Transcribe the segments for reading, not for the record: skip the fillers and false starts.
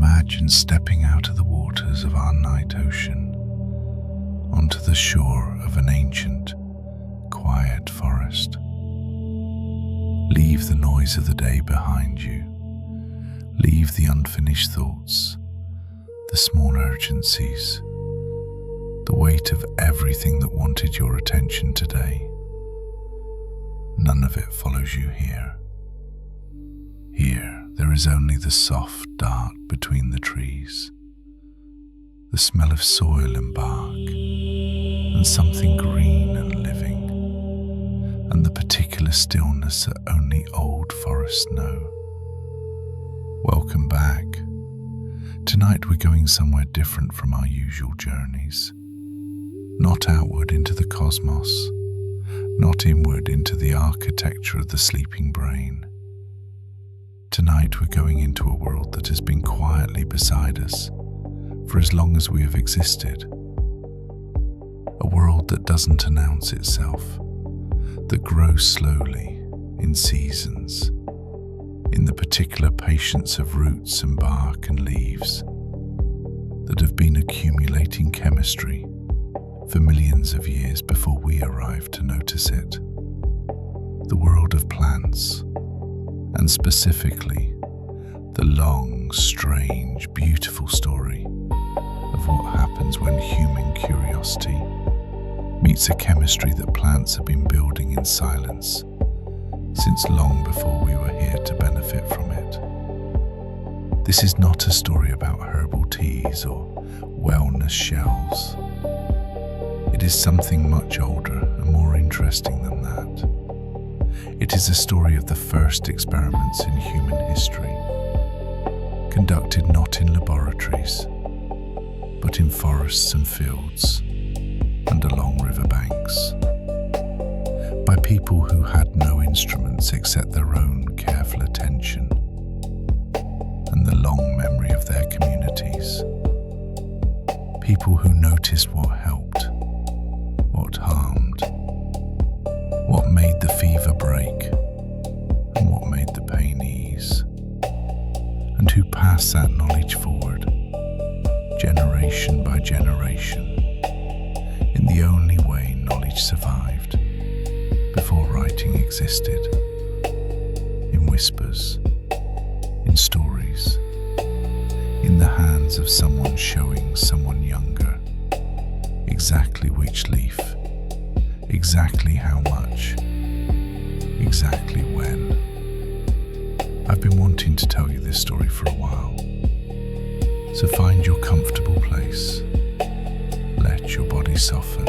imagine stepping out of the waters of our night ocean onto the shore of an ancient, quiet forest. Leave the noise of the day behind you. Leave the unfinished thoughts, the small urgencies, the weight of everything that wanted your attention today. None of it follows you here. Here, there is only the soft dark between the trees, the smell of soil and bark, and something green and living, and the particular stillness that only old forests know. Welcome back. Tonight we're going somewhere different from our usual journeys. Not outward into the cosmos, not inward into the architecture of the sleeping brain. Tonight we're going into a world that has been quietly beside us for as long as we have existed. A world that doesn't announce itself, that grows slowly in seasons, in the particular patience of roots and bark and leaves that have been accumulating chemistry for millions of years before we arrived to notice it. The world of plants, and specifically the long, strange, beautiful story of what happens when human curiosity meets a chemistry that plants have been building in silence since long before we were here to benefit from it. This is not a story about herbal teas or wellness shells. It is something much older and more interesting than that. It is a story of the first experiments in human history, conducted not in laboratories, but in forests and fields and along riverbanks, by people who had no instruments except their own careful attention and the long memory of their communities. People who noticed what helped, what harmed, what made the fever break, and what made the pain ease, and who passed that knowledge forward, generation by generation, in the only way knowledge survived before writing existed, in whispers, in stories, in the hands of someone showing someone younger exactly which leaf, exactly how much, exactly when. I've been wanting to tell you this story for a while, so find your comfortable place, let your body soften,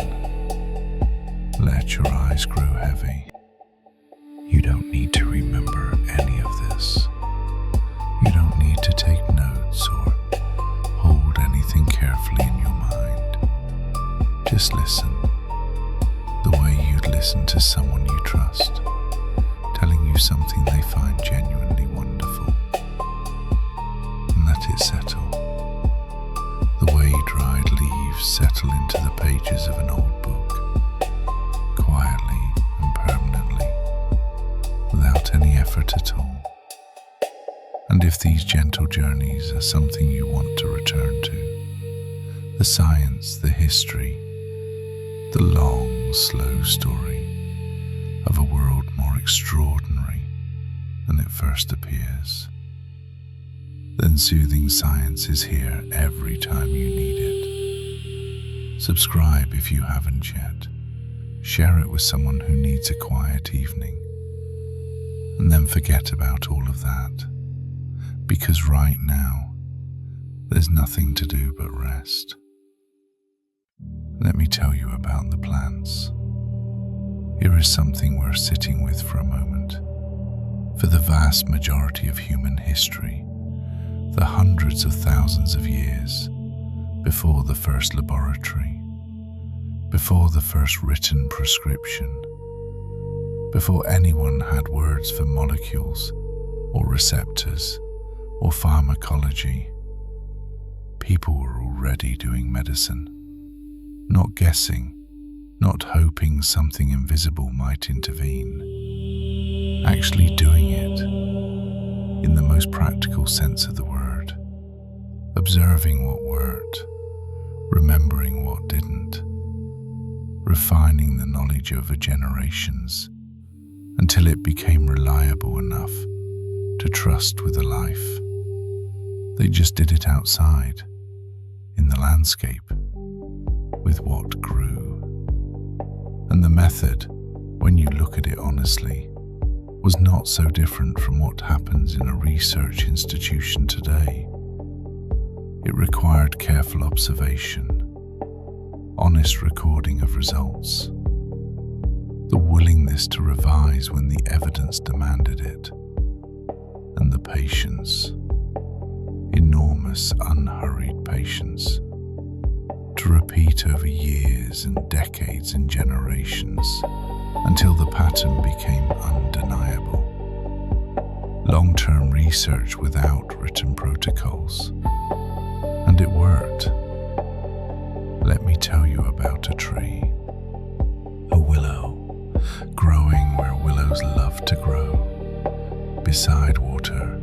let your eyes grow heavy. You don't need to remember any of this. You don't need to take notes or hold anything carefully in your mind. Just listen, the way you'd listen to someone you trust, telling you something they find genuinely wonderful. And let it settle, the way dried leaves settle into the pages of an old book, quietly and permanently, without any effort at all. And if these gentle journeys are something you want to return to, the science, the history, the long, slow story of a world more extraordinary than it first appears, then Soothing Science is here every time you need it. Subscribe if you haven't yet. Share it with someone who needs a quiet evening. And then forget about all of that, because right now, there's nothing to do but rest. Let me tell you about the plants. Here is something worth sitting with for a moment. For the vast majority of human history, the hundreds of thousands of years before the first laboratory, before the first written prescription, before anyone had words for molecules or receptors or pharmacology, people were already doing medicine, not guessing, not hoping something invisible might intervene, actually doing it in the most practical sense of the word. observing what worked, remembering what didn't, refining the knowledge over generations until it became reliable enough to trust with a life. They just did it outside, in the landscape, with what grew. And the method, when you look at it honestly, was not so different from what happens in a research institution today. It required careful observation, honest recording of results, the willingness to revise when the evidence demanded it, and the patience, enormous unhurried patience, to repeat over years and decades and generations until the pattern became undeniable. Long-term research without written protocols. And it worked. Let me tell you about a tree. A willow, growing where willows love to grow, beside water,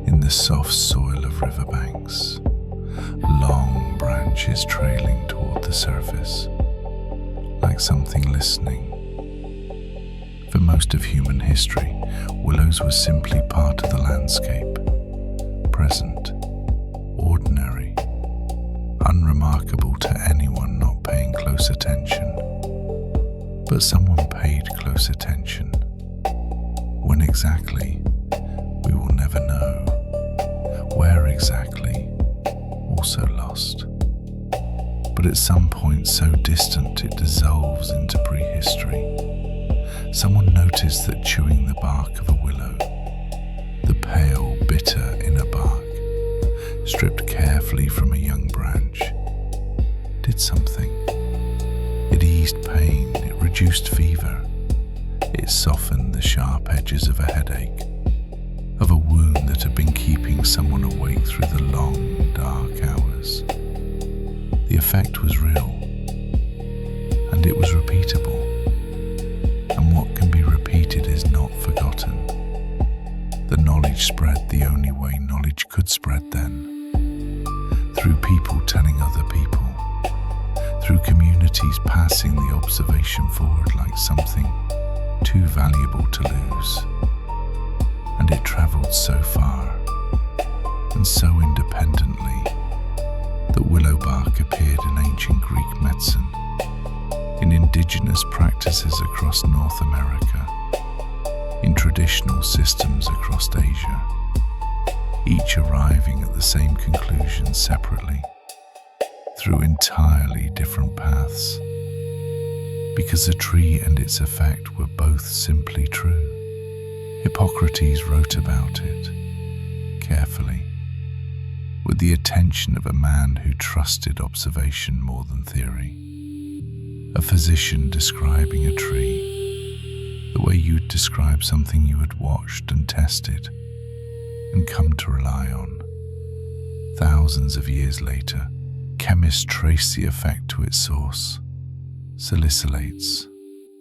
in the soft soil of riverbanks, long branches trailing toward the surface, like something listening. For most of human history, willows were simply part of the landscape, present, ordinary, unremarkable to anyone not paying close attention. But someone paid close attention. When exactly, we will never know. Where exactly, also lost. But at some point so distant it dissolves into prehistory. Someone noticed that chewing the bark of a willow, the pale, bitter inner bark, stripped carefully from a young branch, did something. It eased pain, it reduced fever, it softened the sharp edges of a headache, of a wound that had been keeping someone awake through the long, dark hours. The effect was real, and it was repeatable. And what can be repeated is not forgotten. The knowledge spread the only way knowledge could spread then, through people telling other people, through communities passing the observation forward like something too valuable to lose. And it travelled so far, and so independently, that willow bark appeared in ancient Greek medicine, in indigenous practices across North America, in traditional systems across Asia, each arriving at the same conclusion separately, through entirely different paths, because the tree and its effect were both simply true. Hippocrates wrote about it, carefully, with the attention of a man who trusted observation more than theory. A physician describing a tree, the way you'd describe something you had watched and tested and come to rely on. Thousands of years later, chemists trace the effect to its source, salicylates,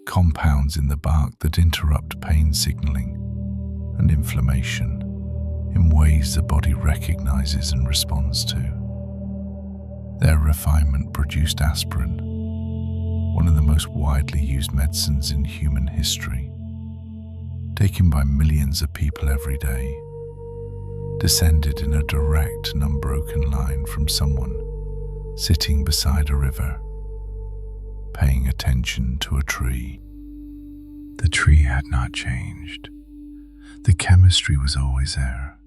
compounds in the bark that interrupt pain signaling and inflammation in ways the body recognizes and responds to. Their refinement produced aspirin, one of the most widely used medicines in human history, taken by millions of people every day, descended in a direct and unbroken line from someone sitting beside a river, paying attention to a tree. The tree had not changed. The chemistry was always there.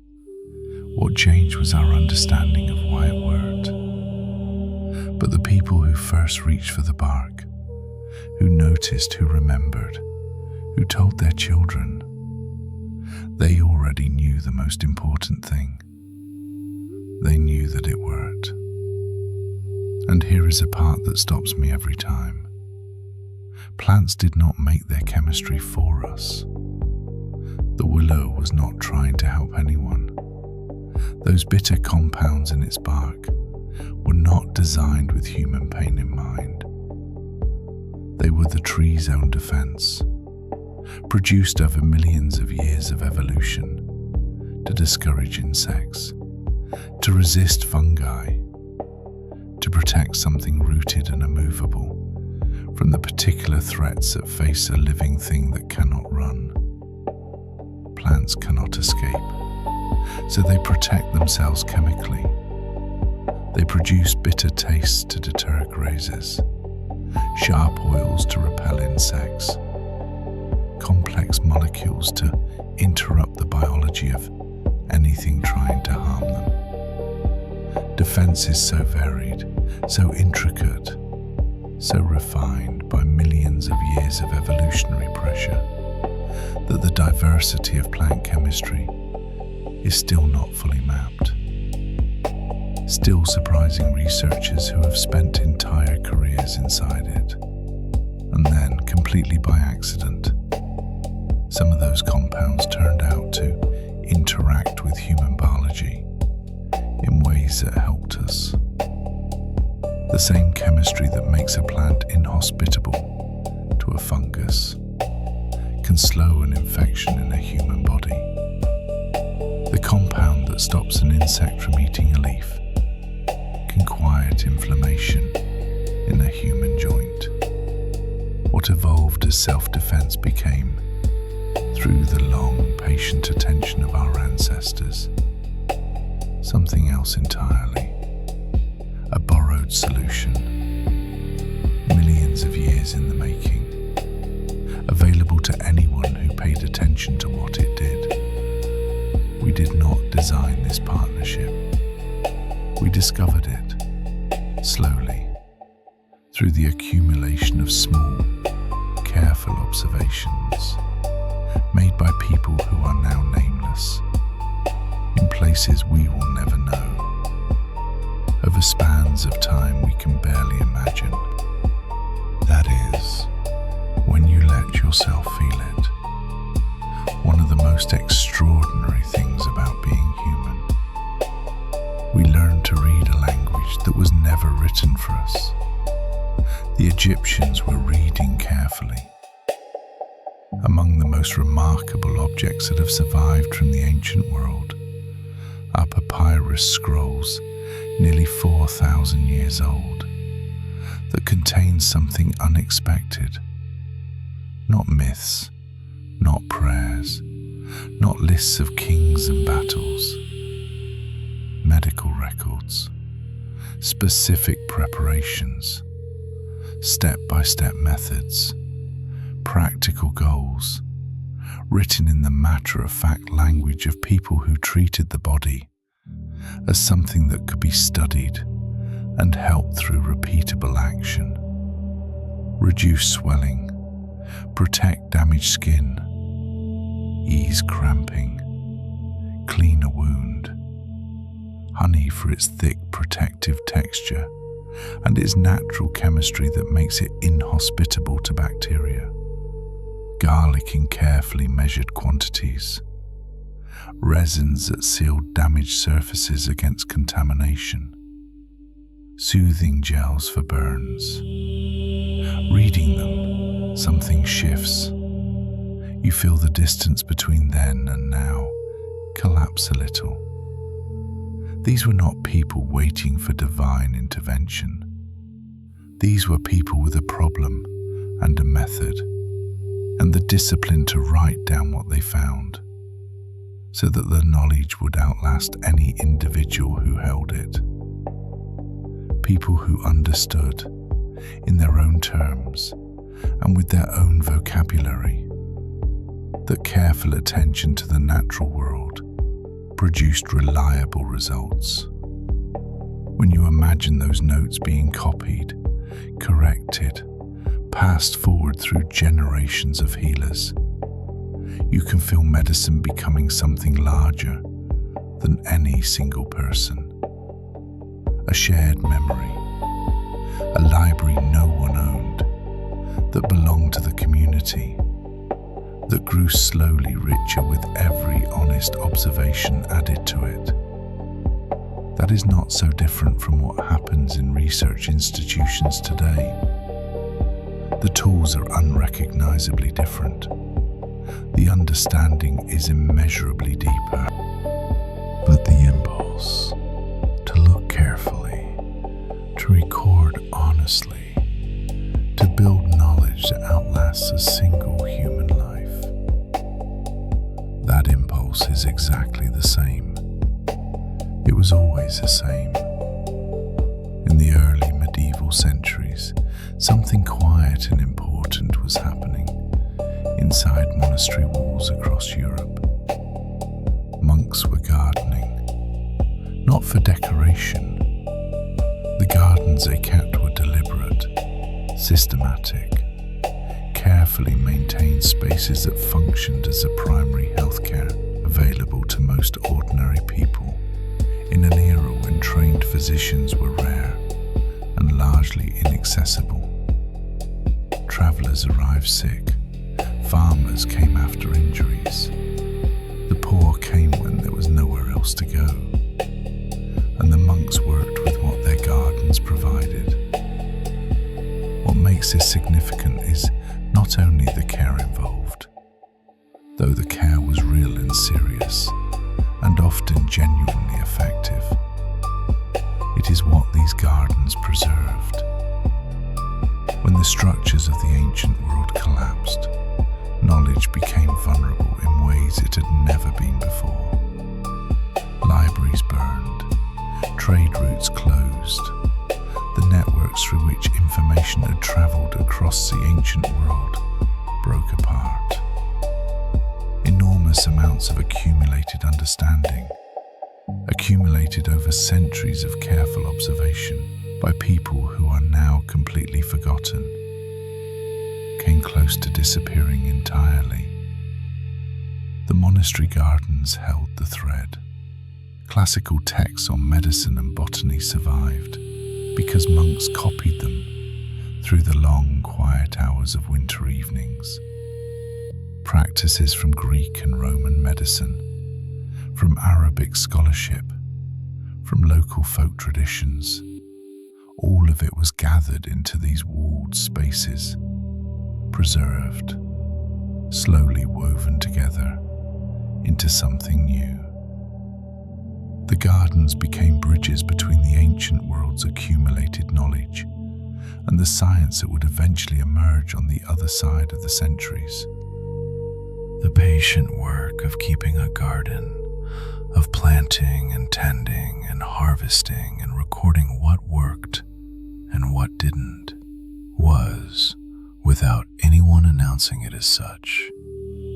What changed was our understanding of why it worked. But the people who first reached for the bark, who noticed, who remembered, who told their children, they already knew the most important thing. They knew that it worked. And here is a part that stops me every time. Plants did not make their chemistry for us. The willow was not trying to help anyone. Those bitter compounds in its bark were not designed with human pain in mind. They were the tree's own defense, produced over millions of years of evolution to discourage insects, to to resist fungi, to protect something rooted and immovable from the particular threats that face a living thing that cannot run. Plants cannot escape, so they protect themselves chemically. They produce bitter tastes to deter grazers, sharp oils to repel insects, complex molecules to interrupt the biology of anything trying to harm them. Defenses so varied, so intricate, so refined by millions of years of evolutionary pressure, that the diversity of plant chemistry is still not fully mapped. Still surprising researchers who have spent entire careers inside it. And then, completely by accident, some of those compounds turned out to interact with human biology in ways that helped us. The same chemistry that makes a plant inhospitable to a fungus can slow an infection in a human body. The compound that stops an insect from eating a leaf can quiet inflammation in a human joint. What evolved as self-defense became, through the long, patient attention of our ancestors, something else entirely. A borrowed solution, millions of years in the making, available to anyone who paid attention to what it did. We did not design this partnership. We discovered it, slowly, through the accumulation of small, careful observations made by people who are now nameless, in places we will never know, over spans of time we can barely imagine. That is, when you let yourself feel it. One of the most extraordinary things about being human. We learn to read a language that was never written for us. The Egyptians were reading carefully. Among the most remarkable objects that have survived from the ancient world are papyrus scrolls nearly 4,000 years old that contain something unexpected. Not myths, not prayers, not lists of kings and battles. Medical records, specific preparations, step-by-step methods, practical goals, written in the matter-of-fact language of people who treated the body as something that could be studied and helped through repeatable action. Reduce swelling, protect damaged skin, ease cramping, clean a wound. Honey for its thick protective texture and its natural chemistry that makes it inhospitable to bacteria. Garlic in carefully measured quantities. Resins that seal damaged surfaces against contamination. Soothing gels for burns. Reading them, something shifts. You feel the distance between then and now collapse a little. These were not people waiting for divine intervention. These were people with a problem and a method, and the discipline to write down what they found, so that the knowledge would outlast any individual who held it. People who understood, in their own terms and with their own vocabulary, that careful attention to the natural world produced reliable results. When you imagine those notes being copied, corrected, passed forward through generations of healers, you can feel medicine becoming something larger than any single person. A shared memory, a library no one owned, that belonged to the community, that grew slowly richer with every honest observation added to it. That is not so different from what happens in research institutions today. The tools are unrecognizably different. The understanding is immeasurably deeper. But the impulse, was always the same. In the early medieval centuries, something quiet and important was happening inside monastery walls across Europe. Monks were gardening, not for decoration. The gardens they kept were deliberate, systematic, carefully maintained spaces that functioned as a primary healthcare available to most ordinary people in an era when trained physicians were rare and largely inaccessible. Travelers arrived sick, farmers came after injuries, the poor came when there was nowhere else to go, and the monks worked with what their gardens provided. What makes this significant is not only the care involved, though the care was real and serious, and often genuinely effective. It is what these gardens preserved. When the structures of the ancient world collapsed, knowledge became vulnerable in ways it had never been before. Libraries burned, trade routes closed, the networks through which information had traveled across the ancient world broke apart. Enormous amounts of accumulated understanding, accumulated over centuries of careful observation by people who are now completely forgotten, came close to disappearing entirely. The monastery gardens held the thread. Classical texts on medicine and botany survived because monks copied them through the long, quiet hours of winter evenings. Practices from Greek and Roman medicine, from Arabic scholarship, from local folk traditions, all of it was gathered into these walled spaces, preserved, slowly woven together into something new. The gardens became bridges between the ancient world's accumulated knowledge and the science that would eventually emerge on the other side of the centuries. The patient work of keeping a garden, of planting and tending and harvesting and recording what worked and what didn't, was, without anyone announcing it as such,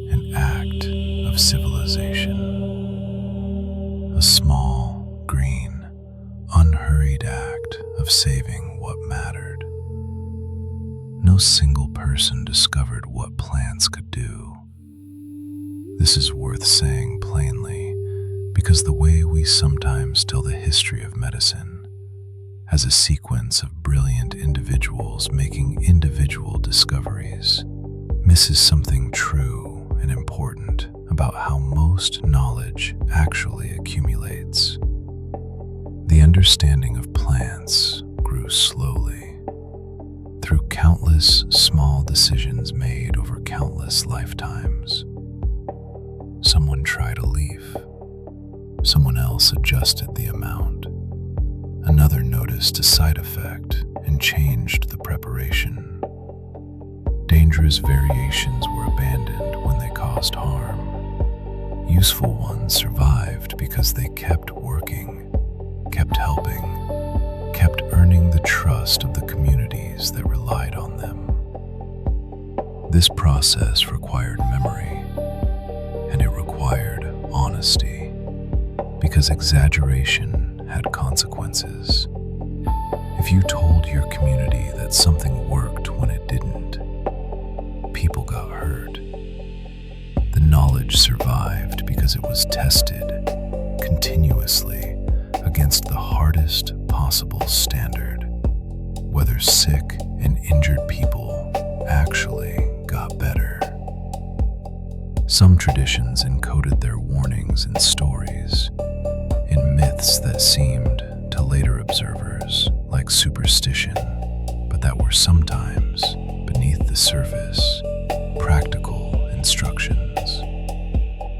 an act of civilization. A small, green, unhurried act of saving what mattered. No single person discovered what plants could do. This is worth saying plainly, because the way we sometimes tell the history of medicine as a sequence of brilliant individuals making individual discoveries misses something true and important about how most knowledge actually accumulates. The understanding of plants grew slowly, through countless small decisions made over countless lifetimes. Someone tried a leaf. Someone else adjusted the amount. Another noticed a side effect and changed the preparation. Dangerous variations were abandoned when they caused harm. Useful ones survived because they kept working, kept helping, kept earning the trust of the communities that relied on them. This process required memory, and it required honesty, because exaggeration had consequences. If you told your community that something worked when it didn't, people got hurt. The knowledge survived because it was tested continuously against the hardest possible standard, whether sick and injured people actually got better. Some traditions encoded their warnings in stories, in myths that seemed, to later observers, like superstition, but that were sometimes, beneath the surface, practical instructions.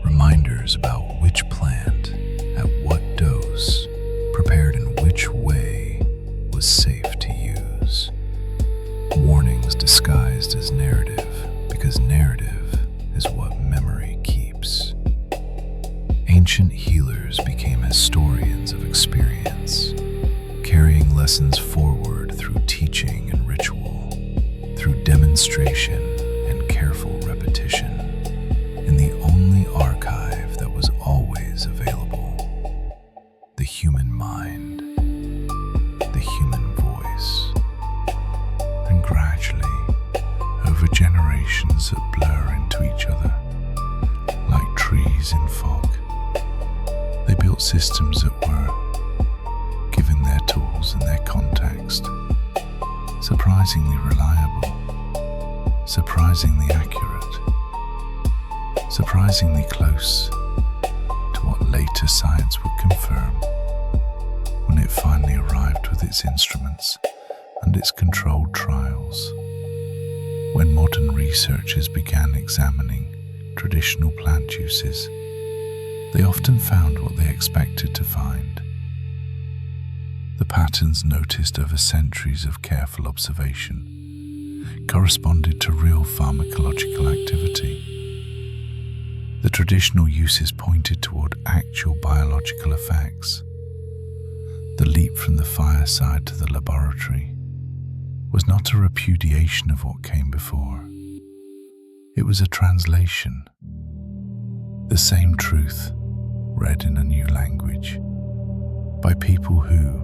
Reminders about which plant, at what dose, prepared in which way, was safe to use. Warnings disguised as narrative, because narrative is what memory keeps. Ancient healers became historians generations of experience, carrying lessons forward through teaching and ritual, through demonstration and careful repetition, in the only archive that was always available: the human mind, the human voice. And gradually, over generations that blur into each other, like trees in fog, they built systems that were, given their tools and their context, surprisingly reliable, surprisingly accurate, surprisingly close to what later science would confirm when it finally arrived with its instruments and its controlled trials. When modern researchers began examining traditional plant uses, they often found what they expected to find. The patterns noticed over centuries of careful observation corresponded to real pharmacological activity. The traditional uses pointed toward actual biological effects. The leap from the fireside to the laboratory was not a repudiation of what came before. It was a translation. The same truth read in a new language by people who,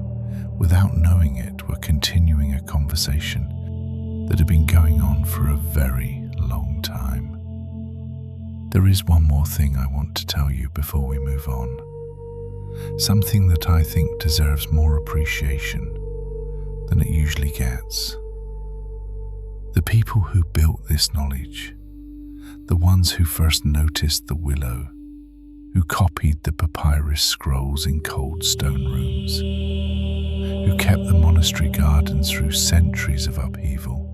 without knowing it, were continuing a conversation that had been going on for a very long time. There is one more thing I want to tell you before we move on. Something that I think deserves more appreciation than it usually gets. The people who built this knowledge, the ones who first noticed the willow, who copied the papyrus scrolls in cold stone rooms, who kept the monastery gardens through centuries of upheaval.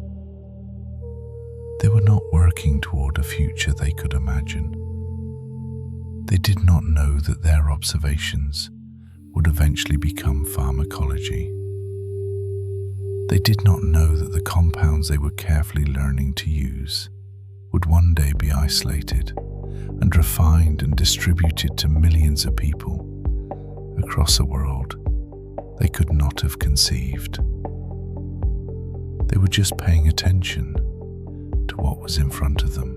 They were not working toward a future they could imagine. They did not know that their observations would eventually become pharmacology. They did not know that the compounds they were carefully learning to use would one day be isolated and refined and distributed to millions of people across a world they could not have conceived. They were just paying attention to what was in front of them,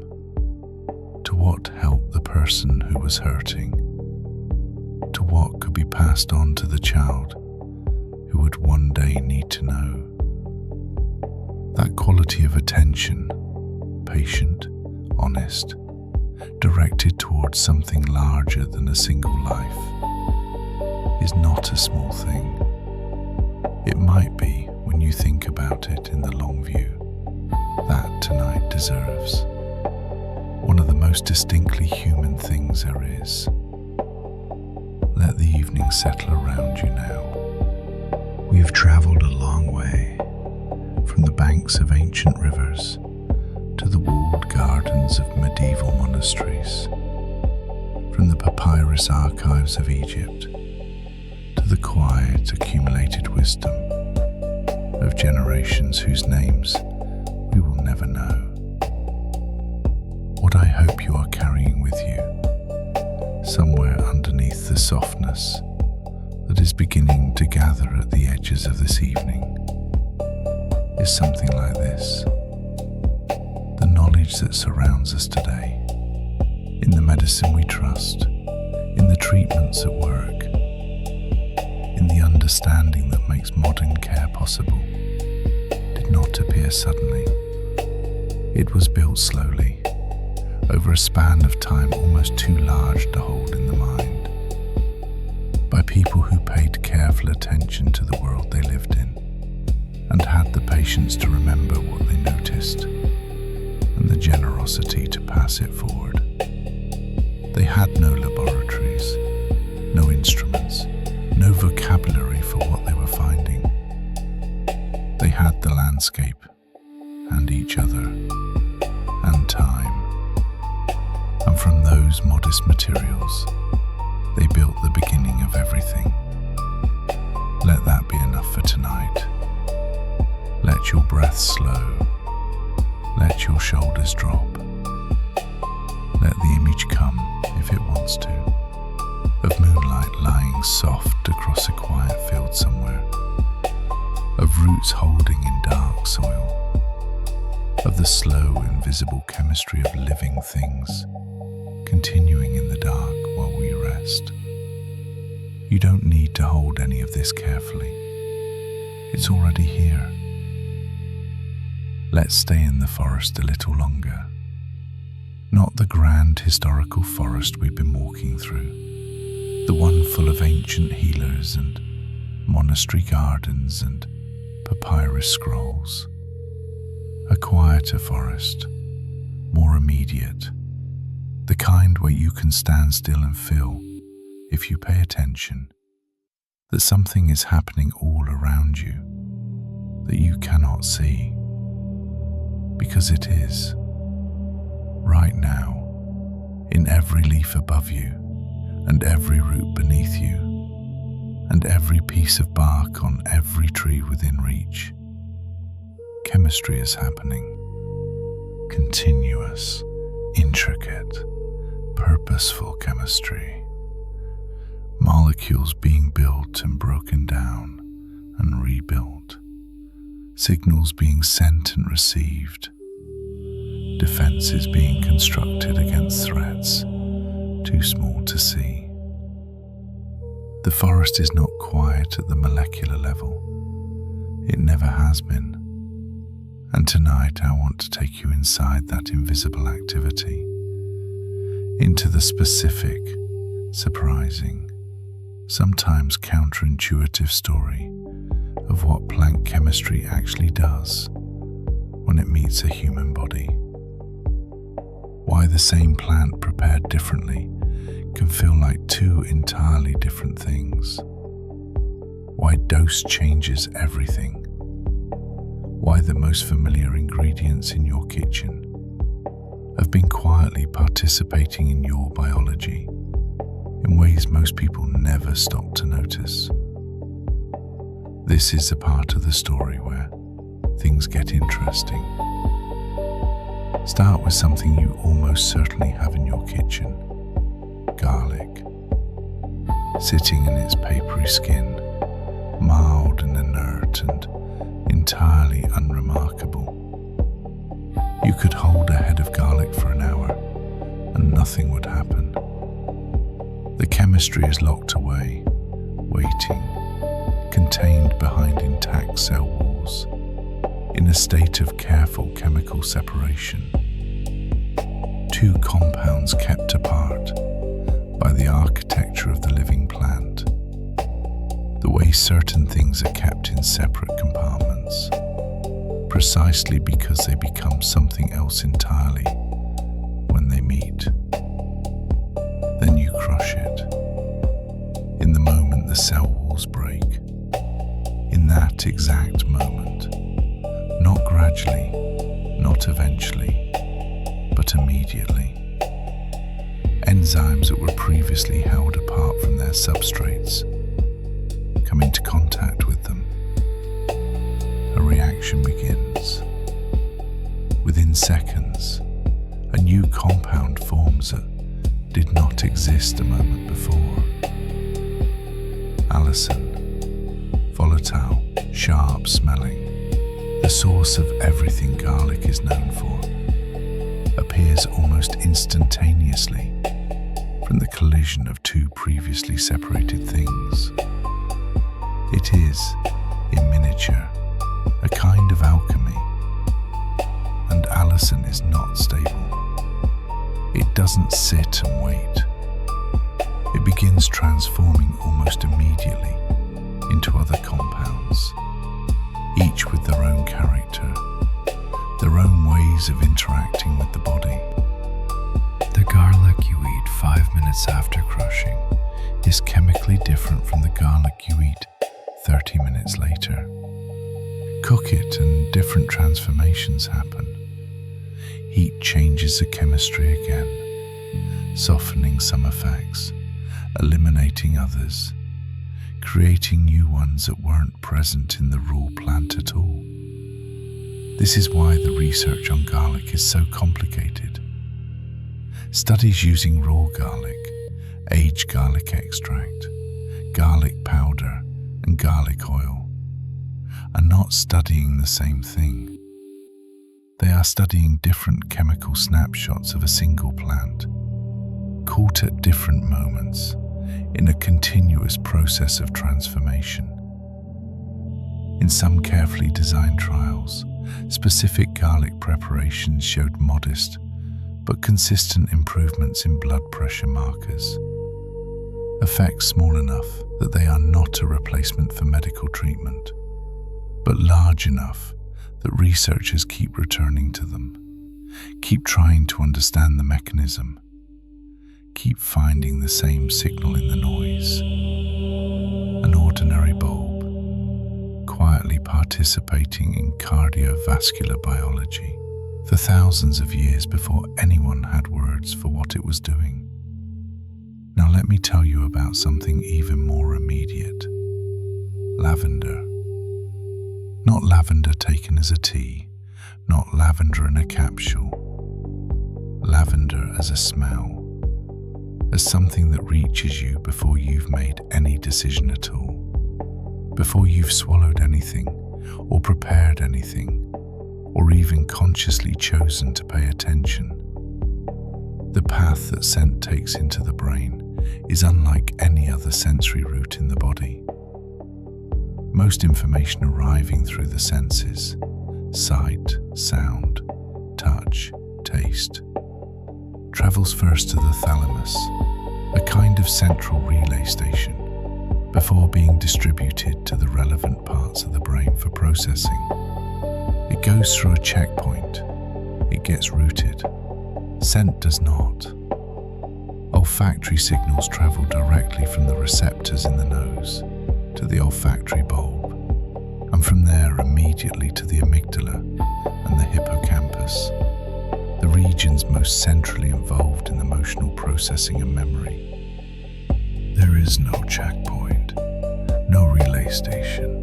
to what helped the person who was hurting, to what could be passed on to the child who would one day need to know. That quality of attention, patient, honest, directed towards something larger than a single life, is not a small thing. It might be, when you think about it in the long view, that tonight deserves one of the most distinctly human things there is. Let the evening settle around you now. We have traveled a long way, from the banks of ancient rivers to the walled gardens of medieval monasteries, from the papyrus archives of Egypt to the quiet accumulated wisdom of generations whose names we will never know. What I hope you are carrying with you, somewhere underneath the softness that is beginning to gather at the edges of this evening, is something like this. The knowledge that surrounds us today, in the medicine we trust, in the treatments that work, in the understanding that makes modern care possible, did not appear suddenly. It was built slowly, over a span of time almost too large to hold in the mind, by people who paid careful attention to the world they lived in, and had the patience to remember what they noticed, and the generosity to pass it forward. They had no laboratories, no instruments, no vocabulary for what they were finding. They had the landscape, and each other, and time. And from those modest materials, they built the beginning of everything. Let that be enough for tonight. Let your breath slow. Let your shoulders drop. Let the image come, if it wants to, of moonlight lying soft across a quiet field somewhere, of roots holding in dark soil, of the slow, invisible chemistry of living things continuing in the dark while we rest. You don't need to hold any of this carefully. It's already here. Let's stay in the forest a little longer. Not the grand historical forest we've been walking through, the one full of ancient healers and monastery gardens and papyrus scrolls. A quieter forest, more immediate, the kind where you can stand still and feel, if you pay attention, that something is happening all around you that you cannot see, because it is, right now, in every leaf above you, and every root beneath you, and every piece of bark on every tree within reach. Chemistry is happening. Continuous, intricate, purposeful chemistry. Molecules being built and broken down and rebuilt. Signals being sent and received. Defenses being constructed against threats too small to see. The forest is not quiet at the molecular level. It never has been. And tonight I want to take you inside that invisible activity, into the specific, surprising, sometimes counterintuitive story of what plant chemistry actually does when it meets a human body. Why the same plant prepared differently can feel like two entirely different things. Why dose changes everything. Why the most familiar ingredients in your kitchen have been quietly participating in your biology in ways most people never stop to notice. This is a part of the story where things get interesting. Start with something you almost certainly have in your kitchen: garlic. Sitting in its papery skin, mild and inert and entirely unremarkable. You could hold a head of garlic for an hour and nothing would happen. The chemistry is locked away, waiting, contained behind intact cell walls, in a state of careful chemical separation. Two compounds kept apart by the architecture of the living plant, the way certain things are kept in separate compartments, precisely because they become something else entirely when they meet. Then you crush it. In the moment the cell walls break. In that exact moment. Not gradually, not eventually, but immediately. Enzymes that were previously held apart from their substrates come into contact with them. A reaction begins. Within seconds, a new compound forms that did not exist a moment before. Allicin, volatile, sharp smelling, the source of everything garlic is known for, appears almost instantaneously from the collision of two previously separated things. It is, in miniature, a kind of alchemy, and allicin is not stable. It doesn't sit and wait. It begins transforming almost immediately into other compounds, each with their own character, their own ways of interacting with the body. The garlic you eat 5 minutes after crushing is chemically different from the garlic you eat 30 minutes later. Cook it and different transformations happen. Heat changes the chemistry again, softening some effects, eliminating others, creating new ones that weren't present in the raw plant at all. This is why the research on garlic is so complicated. Studies using raw garlic, aged garlic extract, garlic powder and garlic oil are not studying the same thing. They are studying different chemical snapshots of a single plant, caught at different moments in a continuous process of transformation. In some carefully designed trials, specific garlic preparations showed modest but consistent improvements in blood pressure markers, effects small enough that they are not a replacement for medical treatment, but large enough that researchers keep returning to them, keep trying to understand the mechanism, keep finding the same signal in the noise. An ordinary bulb, quietly participating in cardiovascular biology for thousands of years before anyone had words for what it was doing. Now let me tell you about something even more immediate. Lavender. Not lavender taken as a tea, not lavender in a capsule. Lavender as a smell, as something that reaches you before you've made any decision at all, before you've swallowed anything or prepared anything, or even consciously chosen to pay attention. The path that scent takes into the brain is unlike any other sensory route in the body. Most information arriving through the senses, sight, sound, touch, taste, travels first to the thalamus, a kind of central relay station, before being distributed to the relevant parts of the brain for processing. It goes through a checkpoint. It gets routed. Scent does not. Olfactory signals travel directly from the receptors in the nose to the olfactory bulb, and from there immediately to the amygdala and the hippocampus, the regions most centrally involved in emotional processing and memory. There is no checkpoint, no relay station.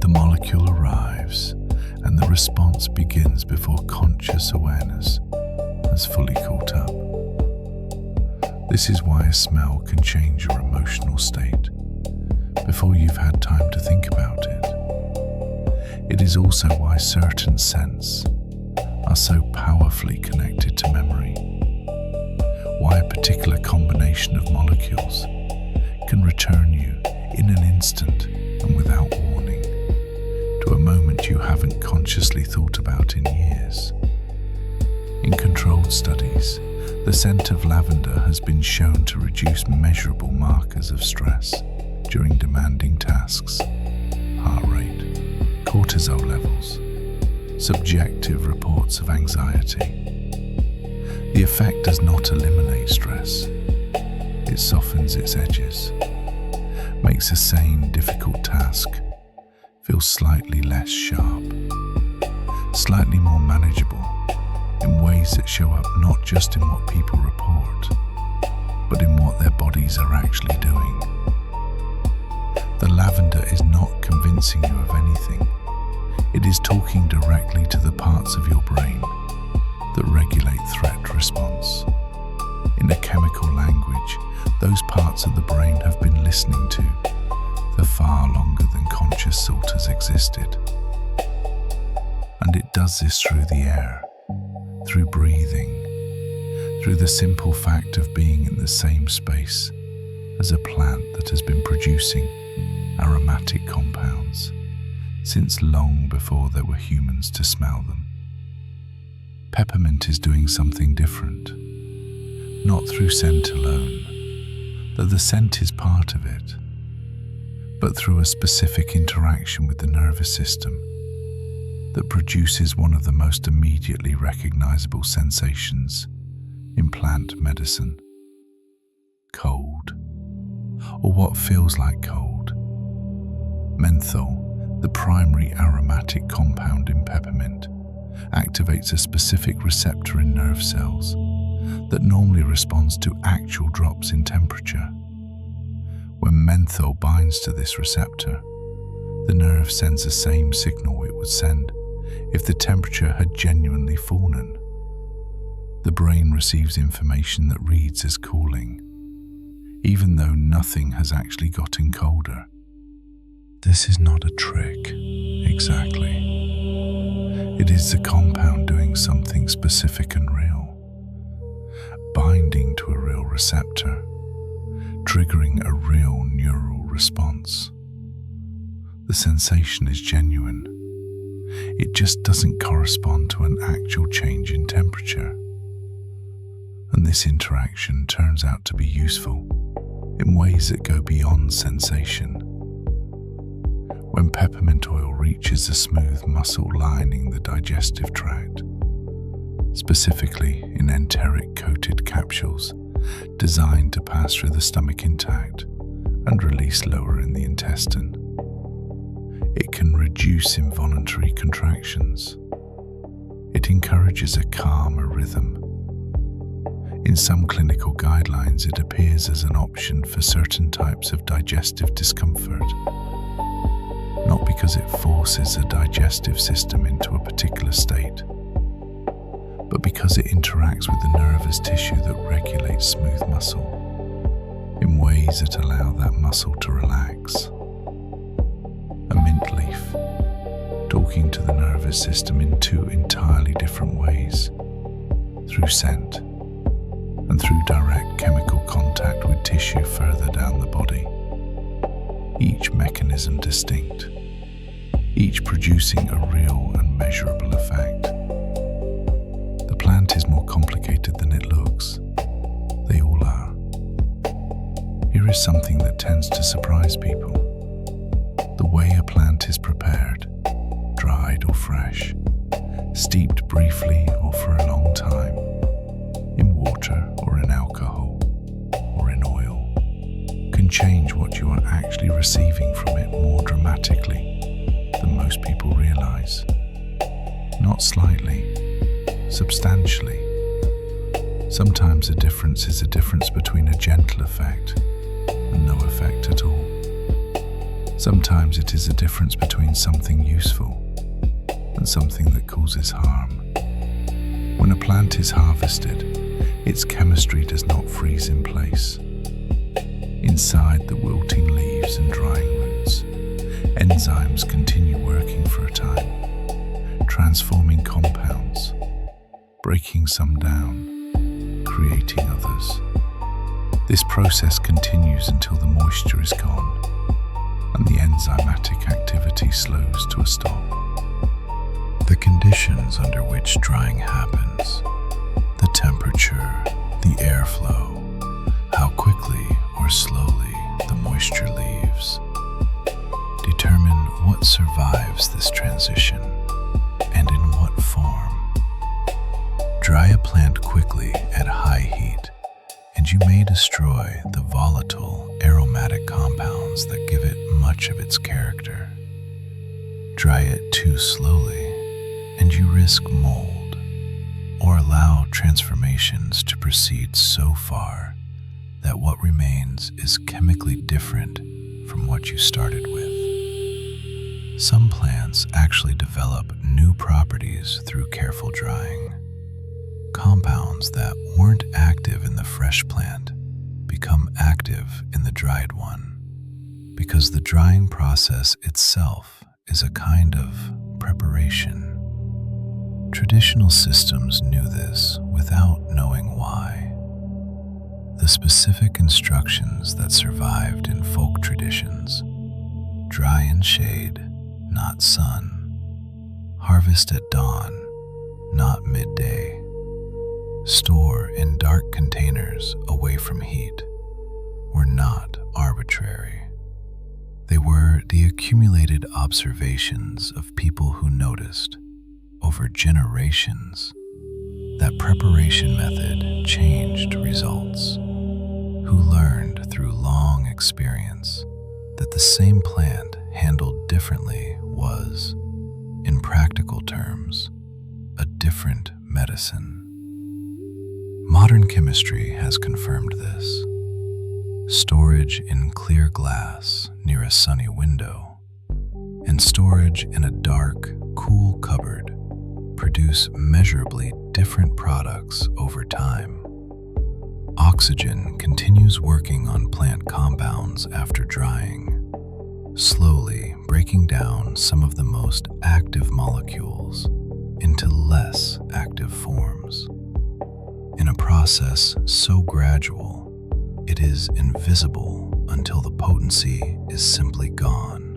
The molecule arrives, and the response begins before conscious awareness has fully caught up. This is why a smell can change your emotional state before you've had time to think about it. It is also why certain scents are so powerfully connected to memory, why a particular combination of molecules can return you in an instant and without warning to a moment you haven't consciously thought about in years. In controlled studies, the scent of lavender has been shown to reduce measurable markers of stress during demanding tasks, heart rate, cortisol levels, subjective reports of anxiety. The effect does not eliminate stress. It softens its edges, makes a sane, difficult task feel slightly less sharp, slightly more manageable, in ways that show up not just in what people report, but in what their bodies are actually doing. The lavender is not convincing you of anything. It is talking directly to the parts of your brain that regulate threat response. In a chemical language, those parts of the brain have been listening to for far longer than conscious thought has existed. And it does this through the air, through breathing, through the simple fact of being in the same space as a plant that has been producing aromatic compounds since long before there were humans to smell them. Peppermint is doing something different, not through scent alone, though the scent is part of it, but through a specific interaction with the nervous system that produces one of the most immediately recognizable sensations in plant medicine: cold, or what feels like cold. Menthol, the primary aromatic compound in peppermint, activates a specific receptor in nerve cells that normally responds to actual drops in temperature. When menthol binds to this receptor, the nerve sends the same signal it would send if the temperature had genuinely fallen. The brain receives information that reads as cooling, even though nothing has actually gotten colder. This is not a trick, exactly. It is the compound doing something specific and real, binding to a real receptor, triggering a real neural response. The sensation is genuine. It just doesn't correspond to an actual change in temperature. And this interaction turns out to be useful in ways that go beyond sensation. When peppermint oil reaches the smooth muscle lining the digestive tract, specifically in enteric-coated capsules designed to pass through the stomach intact and release lower in the intestine, it can reduce involuntary contractions. It encourages a calmer rhythm. In some clinical guidelines, it appears as an option for certain types of digestive discomfort, not because it forces the digestive system into a particular state, but because it interacts with the nervous tissue that regulates smooth muscle in ways that allow that muscle to relax. A mint leaf, talking to the nervous system in two entirely different ways, through scent and through direct chemical contact with tissue further down the body. Each mechanism distinct, each producing a real and measurable effect. The plant is more complicated than it looks. They all are. Here is something that tends to surprise people. The way a plant is prepared, dried or fresh, steeped briefly or for a long time, in water or in alcohol or in oil, can change what you are actually receiving from it more dramatically than most people realize. Not slightly, substantially. Sometimes the difference is a difference between a gentle effect and no effect at all. Sometimes it is a difference between something useful and something that causes harm. When a plant is harvested, its chemistry does not freeze in place. Inside the wilting leaves and drying roots, enzymes continue working for a time, transforming compounds, breaking some down, creating others. This process continues until the moisture is gone and the enzymatic activity slows to a stop. The conditions under which drying happens, the temperature, the airflow, how quickly or slowly the moisture leaves, determine what survives this transition and in what form. Dry a plant quickly at high heat, and you may destroy the volatile, aromatic compounds that give it much of its character. Dry it too slowly, and you risk mold, or allow transformations to proceed so far that what remains is chemically different from what you started with. Some plants actually develop new properties through careful drying. Compounds that weren't active in the fresh plant become active in the dried one, because the drying process itself is a kind of preparation. Traditional systems knew this without knowing why. The specific instructions that survived in folk traditions: dry in shade, not sun; harvest at dawn, not midday; store in dark containers away from heat, were not arbitrary. They were the accumulated observations of people who noticed, over generations, that preparation method changed results, who learned through long experience that the same plant handled differently was, in practical terms, a different medicine. Modern chemistry has confirmed this. Storage in clear glass near a sunny window and storage in a dark, cool cupboard produce measurably different products over time. Oxygen continues working on plant compounds after drying, slowly breaking down some of the most active molecules into less active forms. In a process so gradual, it is invisible until the potency is simply gone,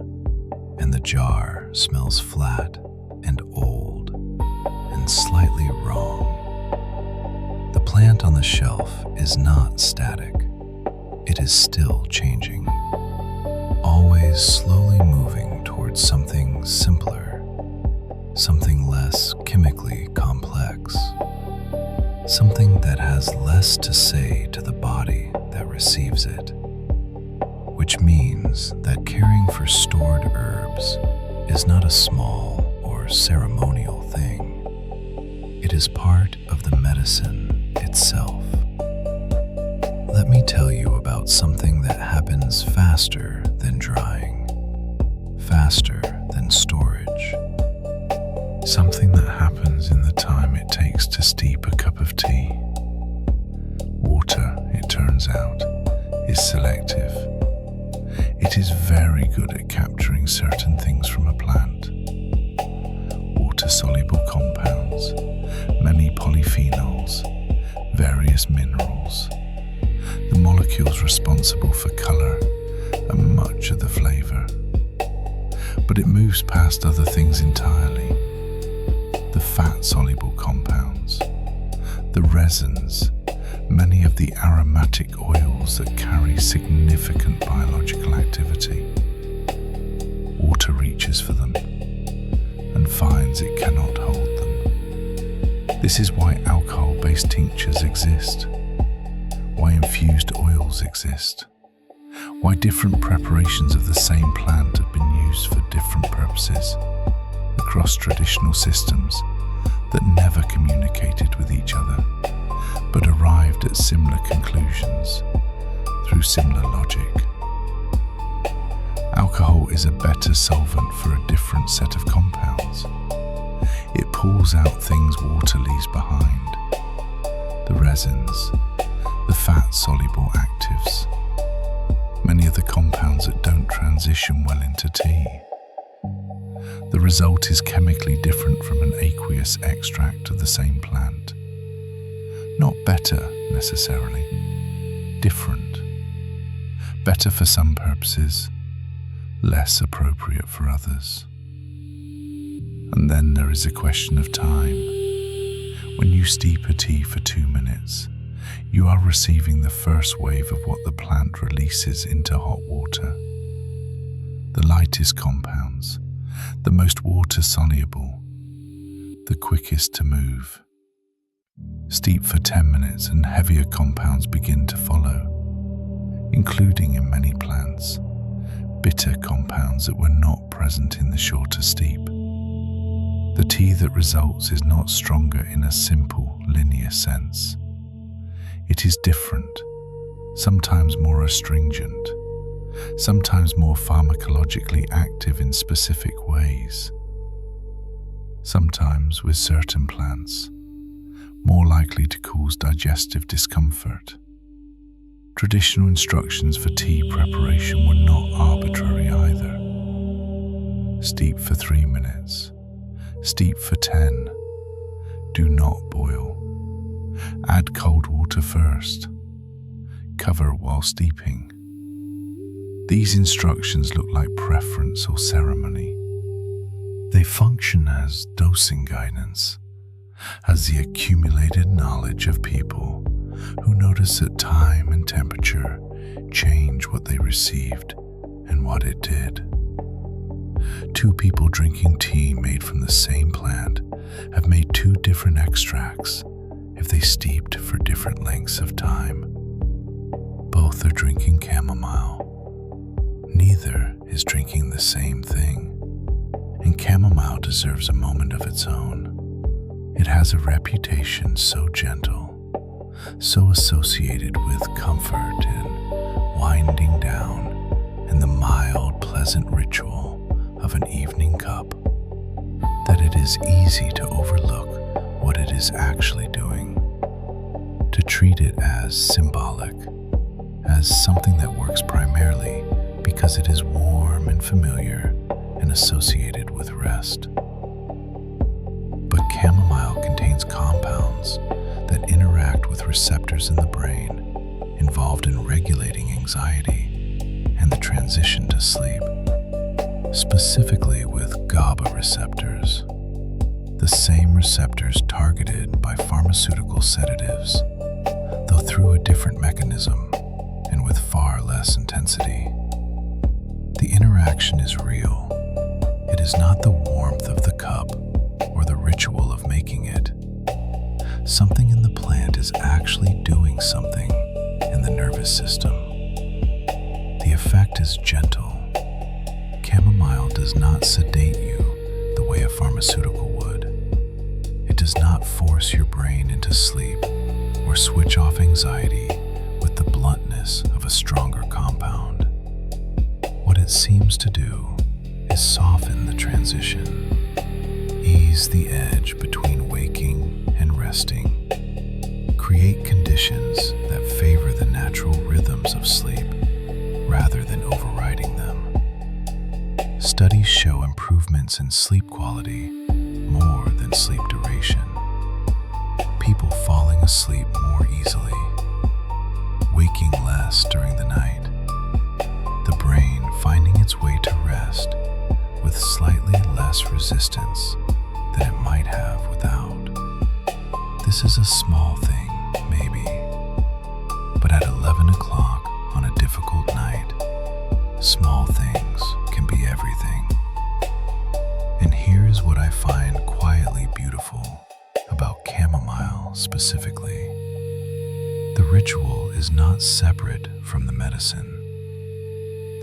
and the jar smells flat and old and slightly wrong. The plant on the shelf is not static. It is still changing, always slowly moving towards something simpler, something less chemically complex, something that has less to say to the body that receives it, which means that caring for stored herbs is not a small or ceremonial thing. It is part of the medicine itself. Let me tell you about something that happens faster than drying, faster than storage. Something that happens in the time it takes to steep a cup of tea. Water, it turns out, is selective. It is very good at capturing certain things from a plant. Water-soluble compounds, many polyphenols, various minerals, the molecules responsible for color and much of the flavor. But it moves past other things entirely. The fat-soluble compounds, the resins, many of the aromatic oils that carry significant biological activity. Water reaches for them and finds it cannot hold them. This is why alcohol-based tinctures exist, why infused oils exist, why different preparations of the same plant have been used for different purposes across traditional systems that never communicated with each other, but arrived at similar conclusions through similar logic. Alcohol is a better solvent for a different set of compounds. It pulls out things water leaves behind, the resins, the fat-soluble actives, many of the compounds that don't transition well into tea. The result is chemically different from an aqueous extract of the same plant. Not better, necessarily. Different. Better for some purposes, less appropriate for others. And then there is a question of time. When you steep a tea for 2 minutes, you are receiving the first wave of what the plant releases into hot water. The lightest compounds, the most water-soluble, the quickest to move. Steep for 10 minutes and heavier compounds begin to follow, including in many plants, bitter compounds that were not present in the shorter steep. The tea that results is not stronger in a simple, linear sense. It is different, sometimes more astringent, sometimes more pharmacologically active in specific ways. Sometimes, with certain plants, more likely to cause digestive discomfort. Traditional instructions for tea preparation were not arbitrary either. Steep for 3 minutes. Steep for 10. Do not boil. Add cold water first. Cover while steeping. These instructions look like preference or ceremony. They function as dosing guidance, as the accumulated knowledge of people who notice that time and temperature change what they received and what it did. 2 people drinking tea made from the same plant have made 2 different extracts if they steeped for different lengths of time. Both are drinking chamomile. Neither is drinking the same thing, and chamomile deserves a moment of its own. It has a reputation so gentle, so associated with comfort and winding down and the mild, pleasant ritual of an evening cup, that it is easy to overlook what it is actually doing. To to treat it as symbolic, as something that works primarily because it is warm and familiar and associated with rest. But chamomile contains compounds that interact with receptors in the brain involved in regulating anxiety and the transition to sleep, specifically with GABA receptors, the same receptors targeted by pharmaceutical sedatives, though through a different mechanism and with far less intensity. The interaction is real. It is not the warmth of the cup or the ritual of making it. Something in the plant is actually doing something in the nervous system. The effect is gentle. Chamomile does not sedate you the way a pharmaceutical would. It does not force your brain into sleep or switch off anxiety with the bluntness of a stronger compound. What it seems to do is soften the transition, ease the edge between waking and resting, create conditions that favor the natural rhythms of sleep rather than overriding them. Studies show improvements in sleep quality more than sleep duration. People falling asleep more easily, waking less during the night, the brain finding its way to rest with slightly less resistance than it might have without. This is a small thing, maybe, but at 11 o'clock on a difficult night, small things can be everything. And here's what I find quietly beautiful about chamomile specifically. The ritual is not separate from the medicine.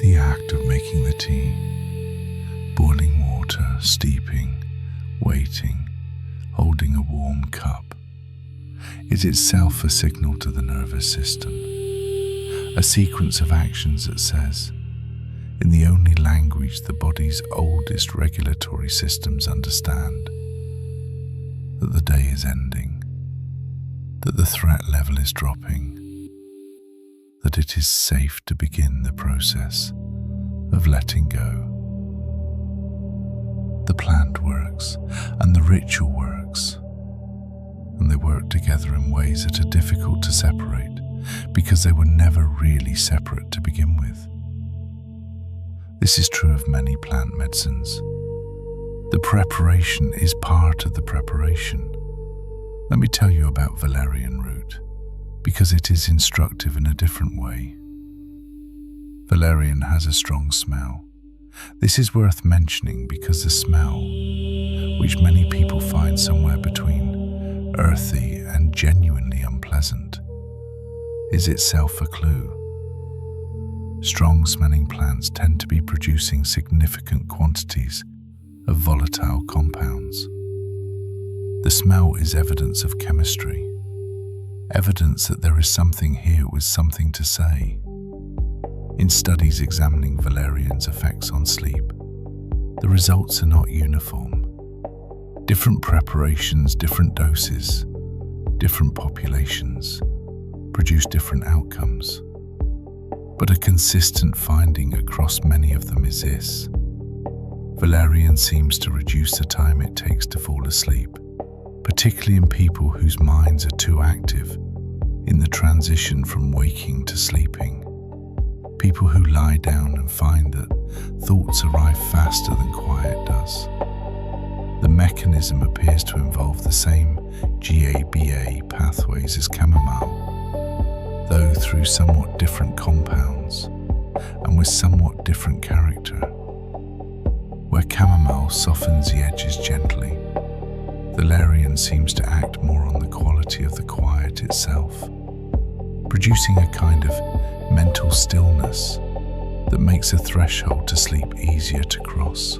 The act of making the tea, boiling water, steeping, waiting, holding a warm cup, is itself a signal to the nervous system, a sequence of actions that says, in the only language the body's oldest regulatory systems understand, that the day is ending, that the threat level is dropping, that it is safe to begin the process of letting go. The plant works and the ritual works, and they work together in ways that are difficult to separate because they were never really separate to begin with. This is true of many plant medicines. The preparation is part of the preparation. Let me tell you about valerian root, because it is instructive in a different way. Valerian has a strong smell. This is worth mentioning because the smell, which many people find somewhere between earthy and genuinely unpleasant, is itself a clue. Strong-smelling plants tend to be producing significant quantities of volatile compounds. The smell is evidence of chemistry, evidence that there is something here with something to say. In studies examining valerian's effects on sleep, the results are not uniform. Different preparations, different doses, different populations produce different outcomes. But a consistent finding across many of them is this: valerian seems to reduce the time it takes to fall asleep, particularly in people whose minds are too active in the transition from waking to sleeping. People who lie down and find that thoughts arrive faster than quiet does. The mechanism appears to involve the same GABA pathways as chamomile, though through somewhat different compounds and with somewhat different character. Where chamomile softens the edges gently, valerian seems to act more on the quality of the quiet itself, producing a kind of mental stillness that makes a threshold to sleep easier to cross.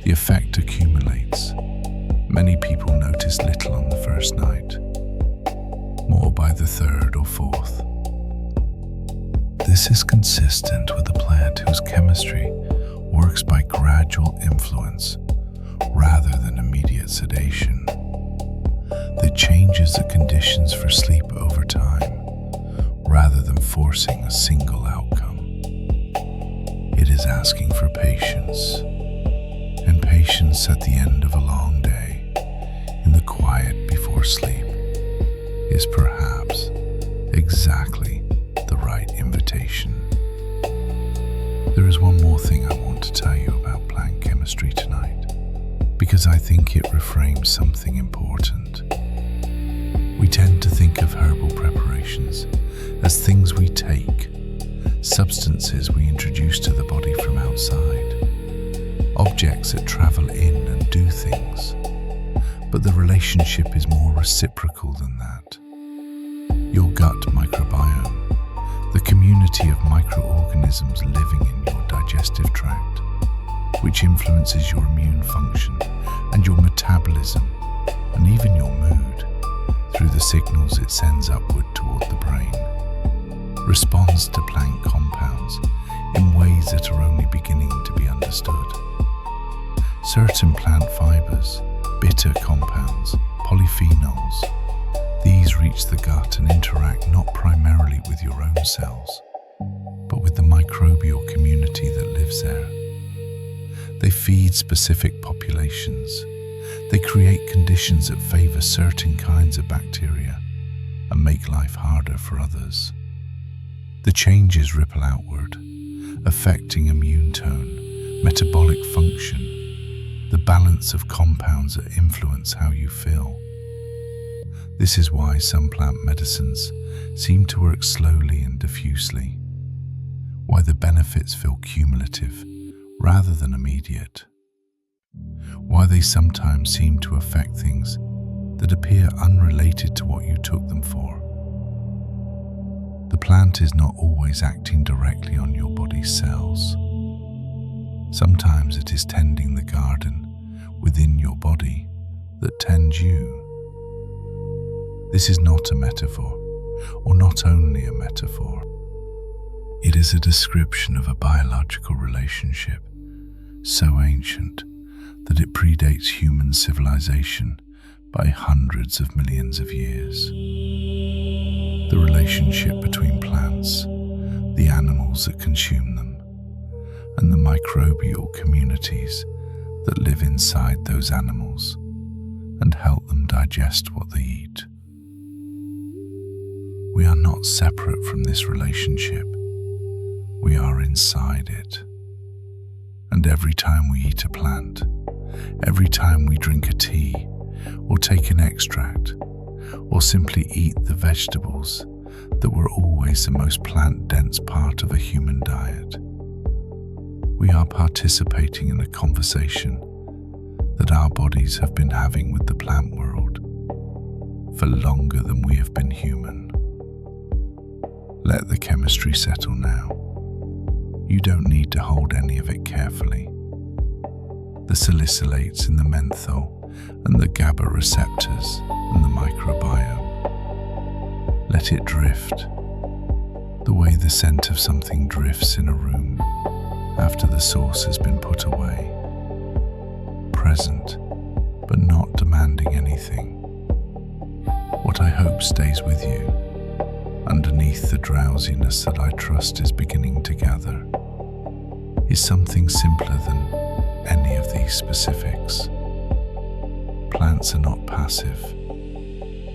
The effect accumulates. Many people notice little on the first night, more by the third or fourth. This is consistent with a plant whose chemistry works by gradual influence rather than immediate sedation. that changes the conditions for sleep over time, rather than forcing a single outcome. It is asking for patience, and patience at the end of a long day, in the quiet before sleep, is perhaps exactly the right invitation. There is one more thing I want to tell you about plant chemistry tonight, because I think it reframes something important. We tend to think of herbal preparations as things we take, substances we introduce to the body from outside, objects that travel in and do things. But the relationship is more reciprocal than that. Your gut microbiome, the community of microorganisms living in your digestive tract, which influences your immune function and your metabolism and even your mood through the signals it sends upward toward the brain, responds to plant compounds in ways that are only beginning to be understood. Certain plant fibers, bitter compounds, polyphenols, these reach the gut and interact not primarily with your own cells, but with the microbial community that lives there. They feed specific populations. They create conditions that favor certain kinds of bacteria and make life harder for others. The changes ripple outward, affecting immune tone, metabolic function, the balance of compounds that influence how you feel. This is why some plant medicines seem to work slowly and diffusely, why the benefits feel cumulative rather than immediate, why they sometimes seem to affect things that appear unrelated to what you took them for. The plant is not always acting directly on your body's cells. Sometimes it is tending the garden within your body that tends you. This is not a metaphor, or not only a metaphor. It is a description of a biological relationship so ancient that it predates human civilization by hundreds of millions of years. The relationship between plants, the animals that consume them, and the microbial communities that live inside those animals and help them digest what they eat. We are not separate from this relationship. We are inside it. And every time we eat a plant, every time we drink a tea, or take an extract, or simply eat the vegetables that were always the most plant-dense part of a human diet, we are participating in a conversation that our bodies have been having with the plant world for longer than we have been human. Let the chemistry settle now. You don't need to hold any of it carefully. The salicylates in the menthol and the GABA receptors and the microbiome. Let it drift, the way the scent of something drifts in a room after the sauce has been put away. Present, but not demanding anything. What I hope stays with you, underneath the drowsiness that I trust is beginning to gather, is something simpler than any of these specifics. Plants are not passive.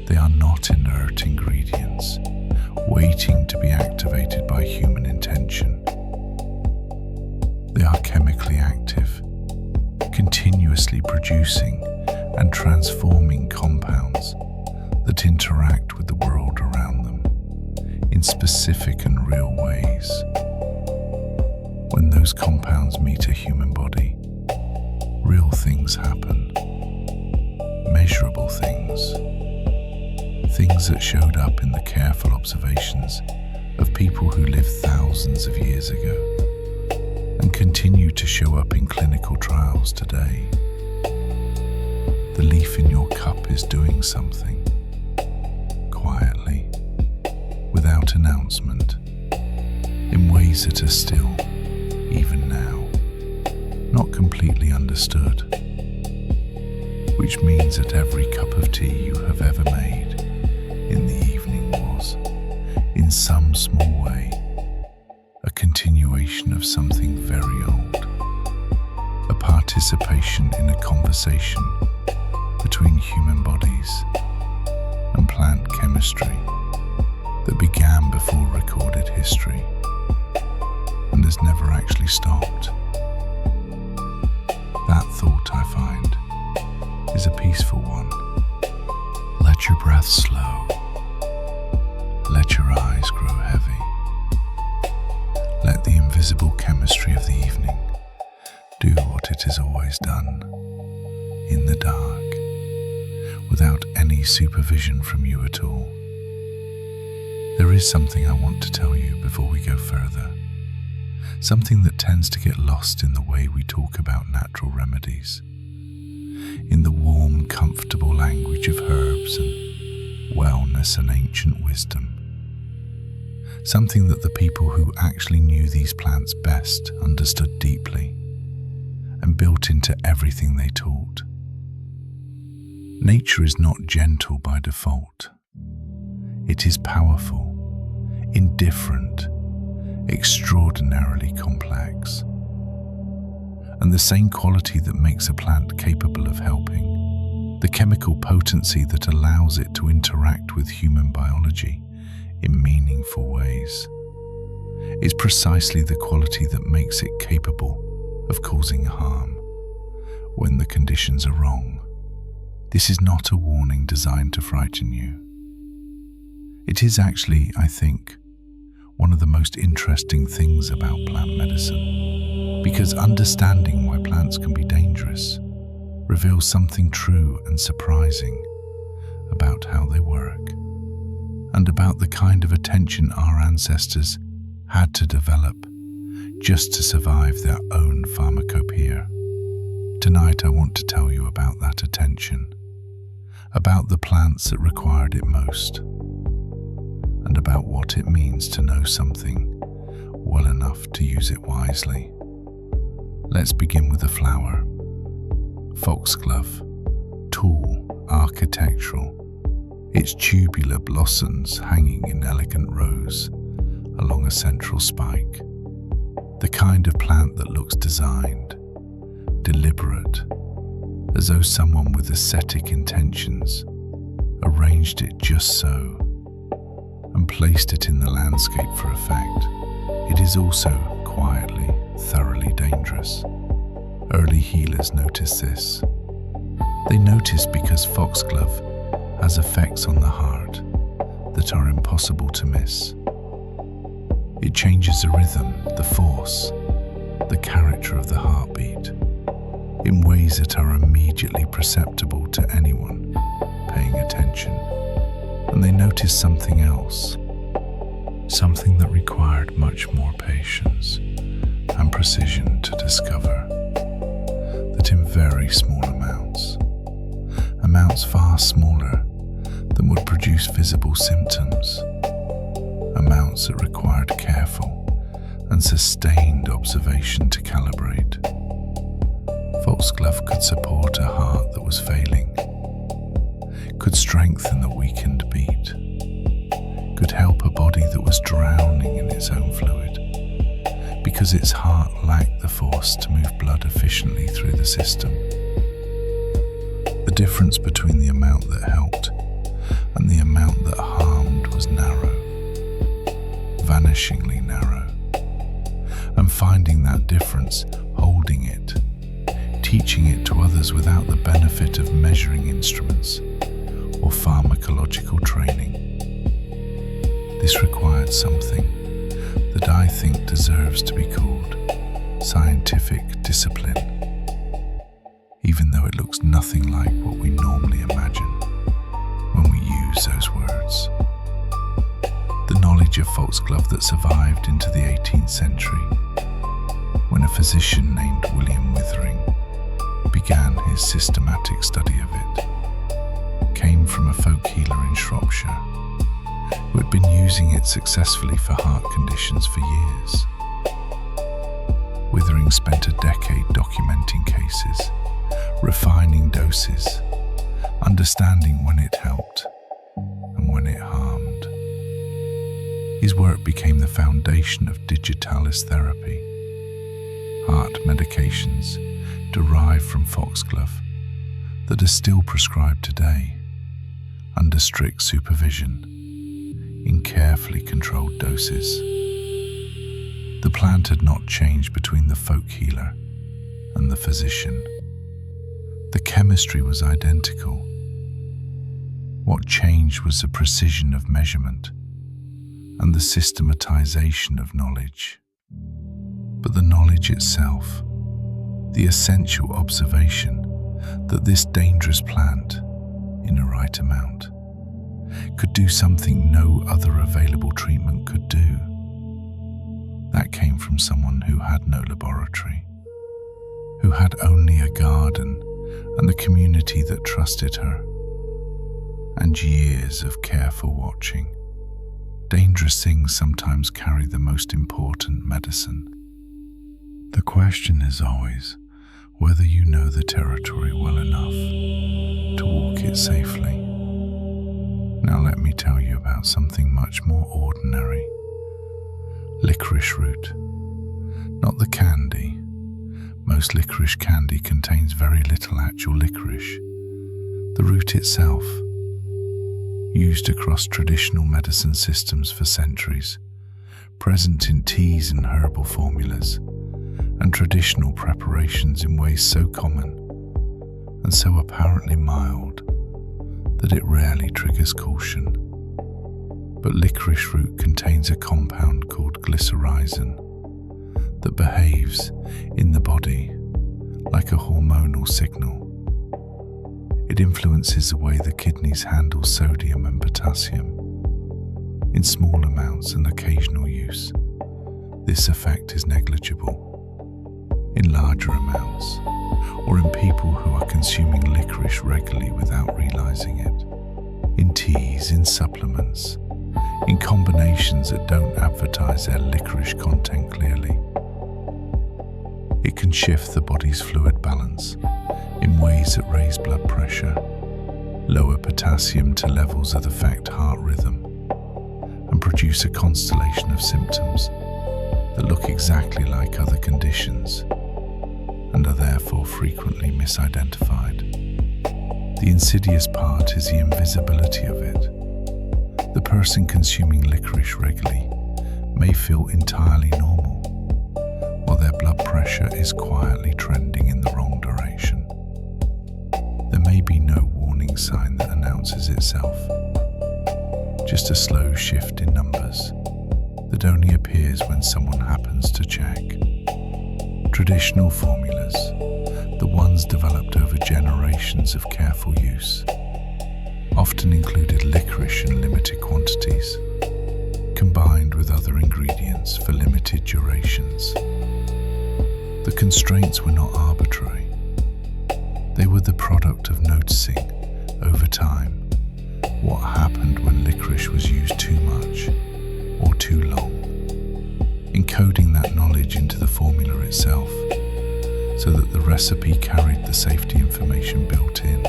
They are not inert ingredients, waiting to be activated by human intention. They are chemically active, continuously producing and transforming compounds that interact with the world around them in specific and real ways. When those compounds meet a human body, real things happen, measurable things, things that showed up in the careful observations of people who lived thousands of years ago and continue to show up in clinical trials today. The leaf in your cup is doing something, quietly, without announcement, in ways that are still, even now, not completely understood. which means that every cup of tea you have ever made in the evening was, in some small way, a continuation of something very old, a participation in a conversation between human bodies and plant chemistry that began before recorded history and has never actually stopped. That thought, I find, is a peaceful one. Let your breath slow. Let your eyes grow heavy. Let the invisible chemistry of the evening do what it has always done, in the dark, without any supervision from you at all. There is something I want to tell you before we go further, something that tends to get lost in the way we talk about natural remedies, in the warm, comfortable language of herbs and wellness and ancient wisdom. Something that the people who actually knew these plants best understood deeply and built into everything they taught. Nature is not gentle by default. It is powerful, indifferent, extraordinarily complex. And the same quality that makes a plant capable of helping, the chemical potency that allows it to interact with human biology in meaningful ways, is precisely the quality that makes it capable of causing harm when the conditions are wrong. This is not a warning designed to frighten you. It is actually, I think, one of the most interesting things about plant medicine, because understanding why plants can be dangerous reveals something true and surprising about how they work, and about the kind of attention our ancestors had to develop just to survive their own pharmacopoeia. Tonight I want to tell you about that attention, about the plants that required it most, and about what it means to know something well enough to use it wisely. Let's begin with a flower. Foxglove, tall, architectural, its tubular blossoms hanging in elegant rows along a central spike. The kind of plant that looks designed, deliberate, as though someone with aesthetic intentions arranged it just so and placed it in the landscape for effect. It is also quietly, thoroughly dangerous. Early healers noticed this. They noticed because foxglove has effects on the heart that are impossible to miss. It changes the rhythm, the force, the character of the heartbeat in ways that are immediately perceptible to anyone paying attention. And they noticed something else, something that required much more patience and precision to discover, that in very small amounts far smaller than would produce visible symptoms, amounts that required careful and sustained observation to calibrate. Foxglove could support a heart that was failing, could strengthen the weakened beat, could help a body that was drowning in its own fluid, because its heart lacked the force to move blood efficiently through the system. The difference between the amount that helped and the amount that harmed was narrow, vanishingly narrow. And finding that difference, holding it, teaching it to others without the benefit of measuring instruments or pharmacological training. This required something that I think deserves to be called scientific discipline, even though it looks nothing like what we normally imagine when we use those words. The knowledge of foxglove that survived into the 18th century, when a physician named William Withering began his systematic study of it, came from a folk healer in Shropshire who had been using it successfully for heart conditions for years. Withering spent a decade documenting cases, refining doses, understanding when it helped and when it harmed. His work became the foundation of digitalis therapy, heart medications derived from foxglove that are still prescribed today under strict supervision in carefully controlled doses. The plant had not changed between the folk healer and the physician. The chemistry was identical. What changed was the precision of measurement and the systematization of knowledge. But the knowledge itself, the essential observation that this dangerous plant, in the right amount, could do something no other available treatment could do, that came from someone who had no laboratory, who had only a garden and the community that trusted her, and years of careful watching. Dangerous things sometimes carry the most important medicine. The question is always whether you know the territory well enough to walk it safely. Now let me tell you about something much more ordinary. Licorice root. Not the candy. Most licorice candy contains very little actual licorice. The root itself, used across traditional medicine systems for centuries, present in teas and herbal formulas, and traditional preparations in ways so common and so apparently mild that it rarely triggers caution. But licorice root contains a compound called glycyrrhizin that behaves in the body like a hormonal signal. It influences the way the kidneys handle sodium and potassium. In small amounts and occasional use, this effect is negligible. In larger amounts, or in people who are consuming licorice regularly without realizing it, in teas, in supplements, in combinations that don't advertise their licorice content clearly. It can shift the body's fluid balance in ways that raise blood pressure, lower potassium to levels that affect heart rhythm, and produce a constellation of symptoms that look exactly like other conditions and are therefore frequently misidentified. The insidious part is the invisibility of it. The person consuming licorice regularly may feel entirely normal, while their blood pressure is quietly trending in the wrong direction. There may be no warning sign that announces itself, just a slow shift in numbers that only appears when someone happens to check. Traditional formulas, the ones developed over generations of careful use, often included licorice in limited quantities, combined with other ingredients for limited durations. The constraints were not arbitrary. They were the product of noticing, over time, what happened when licorice was used too much or too long, encoding that knowledge into the formula itself so that the recipe carried the safety information built in.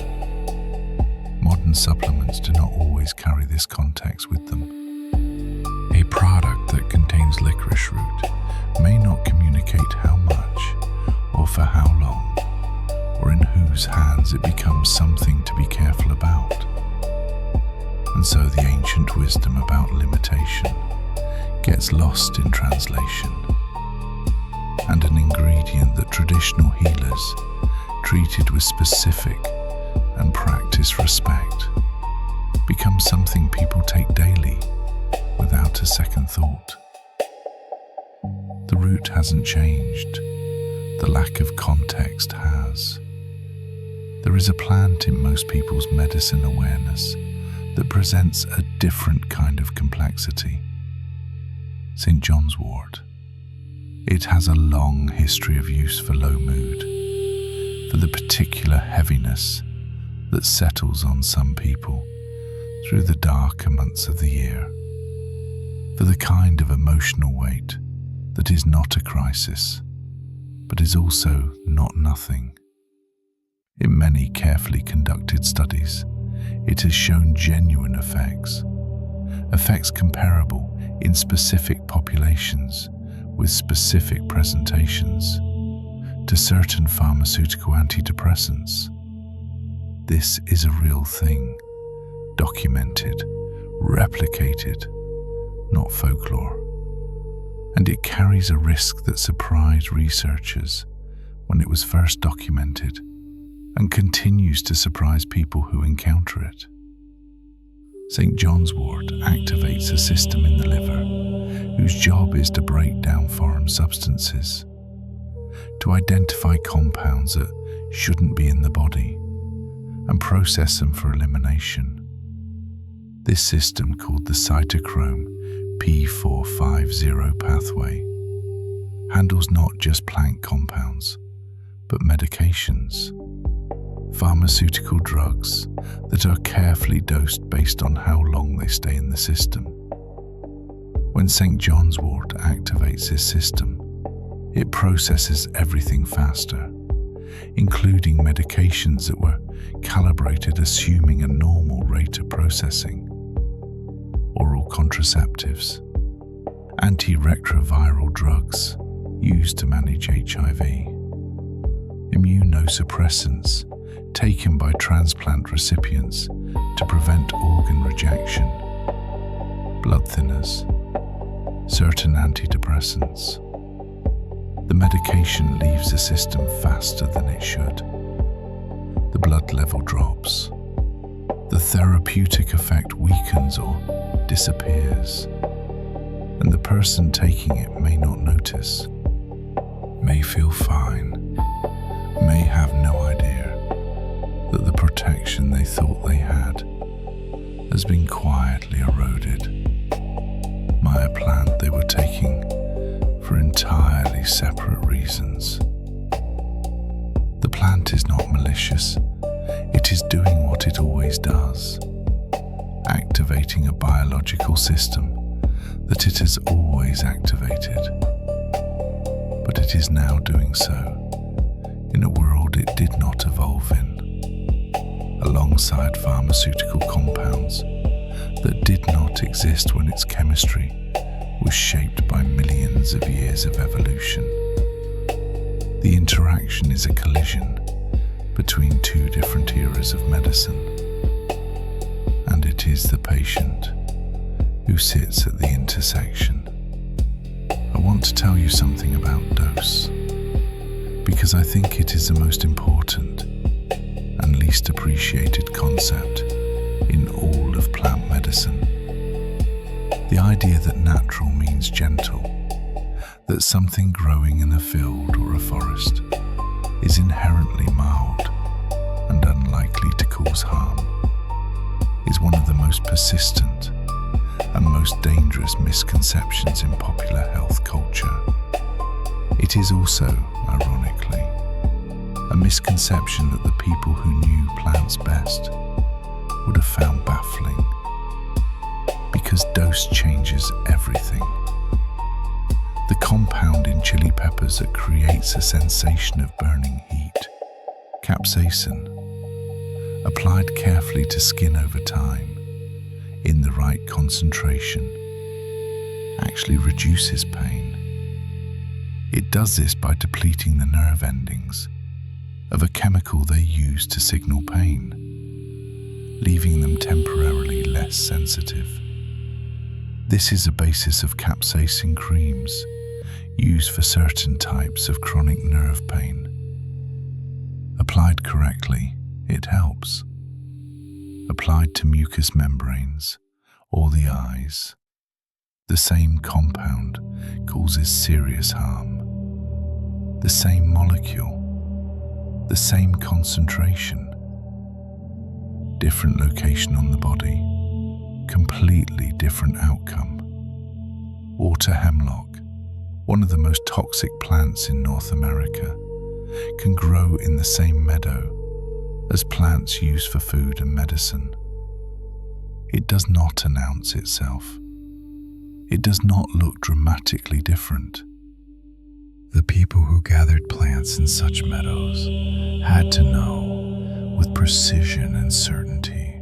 Modern supplements do not always carry this context with them. A product that contains licorice root may not communicate how much or for how long, or in whose hands it becomes something to be careful about. And so the ancient wisdom about limitation gets lost in translation, and an ingredient that traditional healers treated with specific and practiced respect becomes something people take daily without a second thought. The root hasn't changed, the lack of context has. There is a plant in most people's medicine awareness that presents a different kind of complexity. St. John's wort. It has a long history of use for low mood, for the particular heaviness that settles on some people through the darker months of the year, for the kind of emotional weight that is not a crisis, but is also not nothing. In many carefully conducted studies, it has shown genuine effects comparable in specific populations with specific presentations to certain pharmaceutical antidepressants. This is a real thing, documented, replicated, not folklore. And it carries a risk that surprised researchers when it was first documented and continues to surprise people who encounter it. St. John's wort activates a system in the liver whose job is to break down foreign substances, to identify compounds that shouldn't be in the body and process them for elimination. This system, called the cytochrome P450 pathway, handles not just plant compounds, but medications, pharmaceutical drugs that are carefully dosed based on how long they stay in the system. When St. John's wort activates this system, it processes everything faster, including medications that were calibrated assuming a normal rate of processing. Oral contraceptives, antiretroviral drugs used to manage HIV, immunosuppressants taken by transplant recipients to prevent organ rejection, blood thinners, certain antidepressants. The medication leaves the system faster than it should. The blood level drops. The therapeutic effect weakens or disappears, and the person taking it may not notice, may feel fine, may have no idea that the protection they thought they had has been quietly eroded by a plant they were taking for entirely separate reasons. The plant is not malicious. It is doing what it always does, activating a biological system that it has always activated. But it is now doing so in a world it did not evolve in, alongside pharmaceutical compounds that did not exist when its chemistry was shaped by millions of years of evolution. The interaction is a collision between two different eras of medicine, and it is the patient who sits at the intersection. I want to tell you something about dose, because I think it is the most important and least appreciated concept in all of plant medicine. The idea that natural means gentle, that something growing in a field or a forest is inherently mild and unlikely to cause harm, is one of the most persistent and most dangerous misconceptions in popular health culture. It is also, ironically, a misconception that the people who knew plants best would have found baffling, because dose changes everything. The compound in chili peppers that creates a sensation of burning heat, capsaicin, applied carefully to skin over time, in the right concentration, actually reduces pain. It does this by depleting the nerve endings of a chemical they use to signal pain, leaving them temporarily less sensitive. This is the basis of capsaicin creams used for certain types of chronic nerve pain. Applied correctly, it helps. Applied to mucous membranes or the eyes, the same compound causes serious harm. The same molecule, the same concentration, different location on the body, completely different outcome. Water hemlock, one of the most toxic plants in North America, can grow in the same meadow as plants used for food and medicine. It does not announce itself. It does not look dramatically different. The people who gathered plants in such meadows had to know with precision and certainty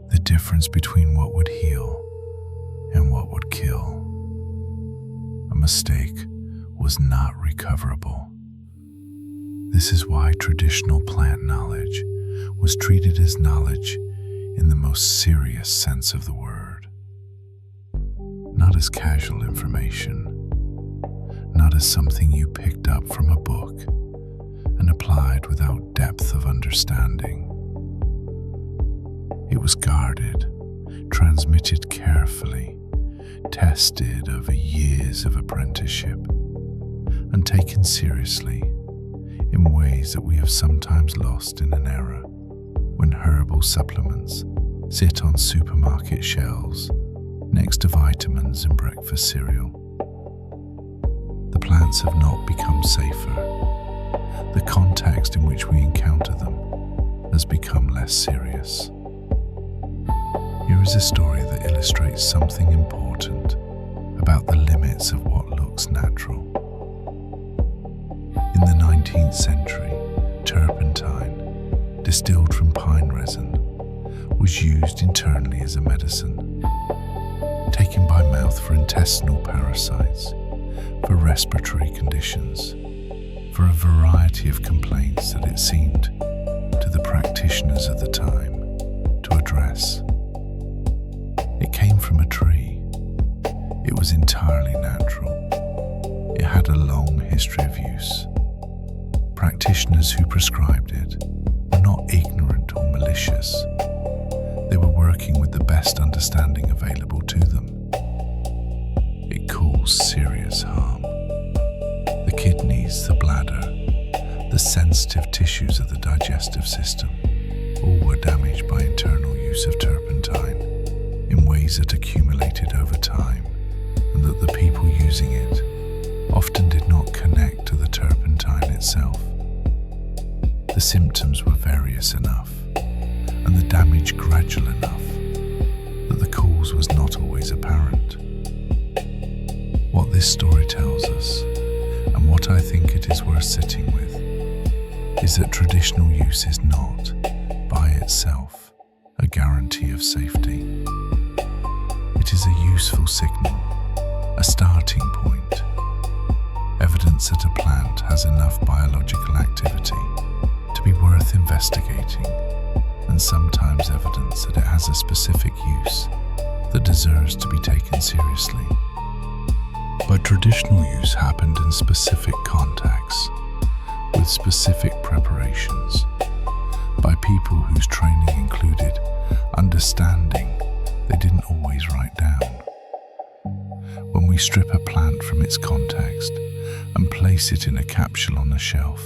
the difference between what would heal and what would kill. A mistake was not recoverable. This is why traditional plant knowledge was treated as knowledge in the most serious sense of the word. Not as casual information, not as something you picked up from a book and applied without depth of understanding. It was guarded, transmitted carefully, tested over years of apprenticeship, and taken seriously in ways that we have sometimes lost in an era when herbal supplements sit on supermarket shelves next to vitamins and breakfast cereal. The plants have not become safer. The context in which we encounter them has become less serious. Here is a story that illustrates something important about the limits of what looks natural. In the 19th century, turpentine, distilled from pine resin, was used internally as a medicine, taken by mouth for intestinal parasites, for respiratory conditions, for a variety of complaints that it seemed to the practitioners of the time to address. It came from a tree. It was entirely natural. It had a long history of use. Practitioners who prescribed it were not ignorant or malicious. They were working with the best understanding available to them. It caused serious harm. The kidneys, the bladder, the sensitive tissues of the digestive system, all were damaged by internal use of turpentine in ways that accumulated over time, and that the people using it often did not connect to the turpentine itself. The symptoms were various enough, and the damage gradual enough, that the cause was not always apparent. What this story tells us, and what I think it is worth sitting with, is that traditional use is not, by itself, a guarantee of safety. It is a useful signal, a starting point, evidence that a plant has enough biological activity to be worth investigating, and sometimes evidence that it has a specific use that deserves to be taken seriously. But traditional use happened in specific contexts, with specific preparations, by people whose training included understanding they didn't always write down. When we strip a plant from its context and place it in a capsule on a shelf,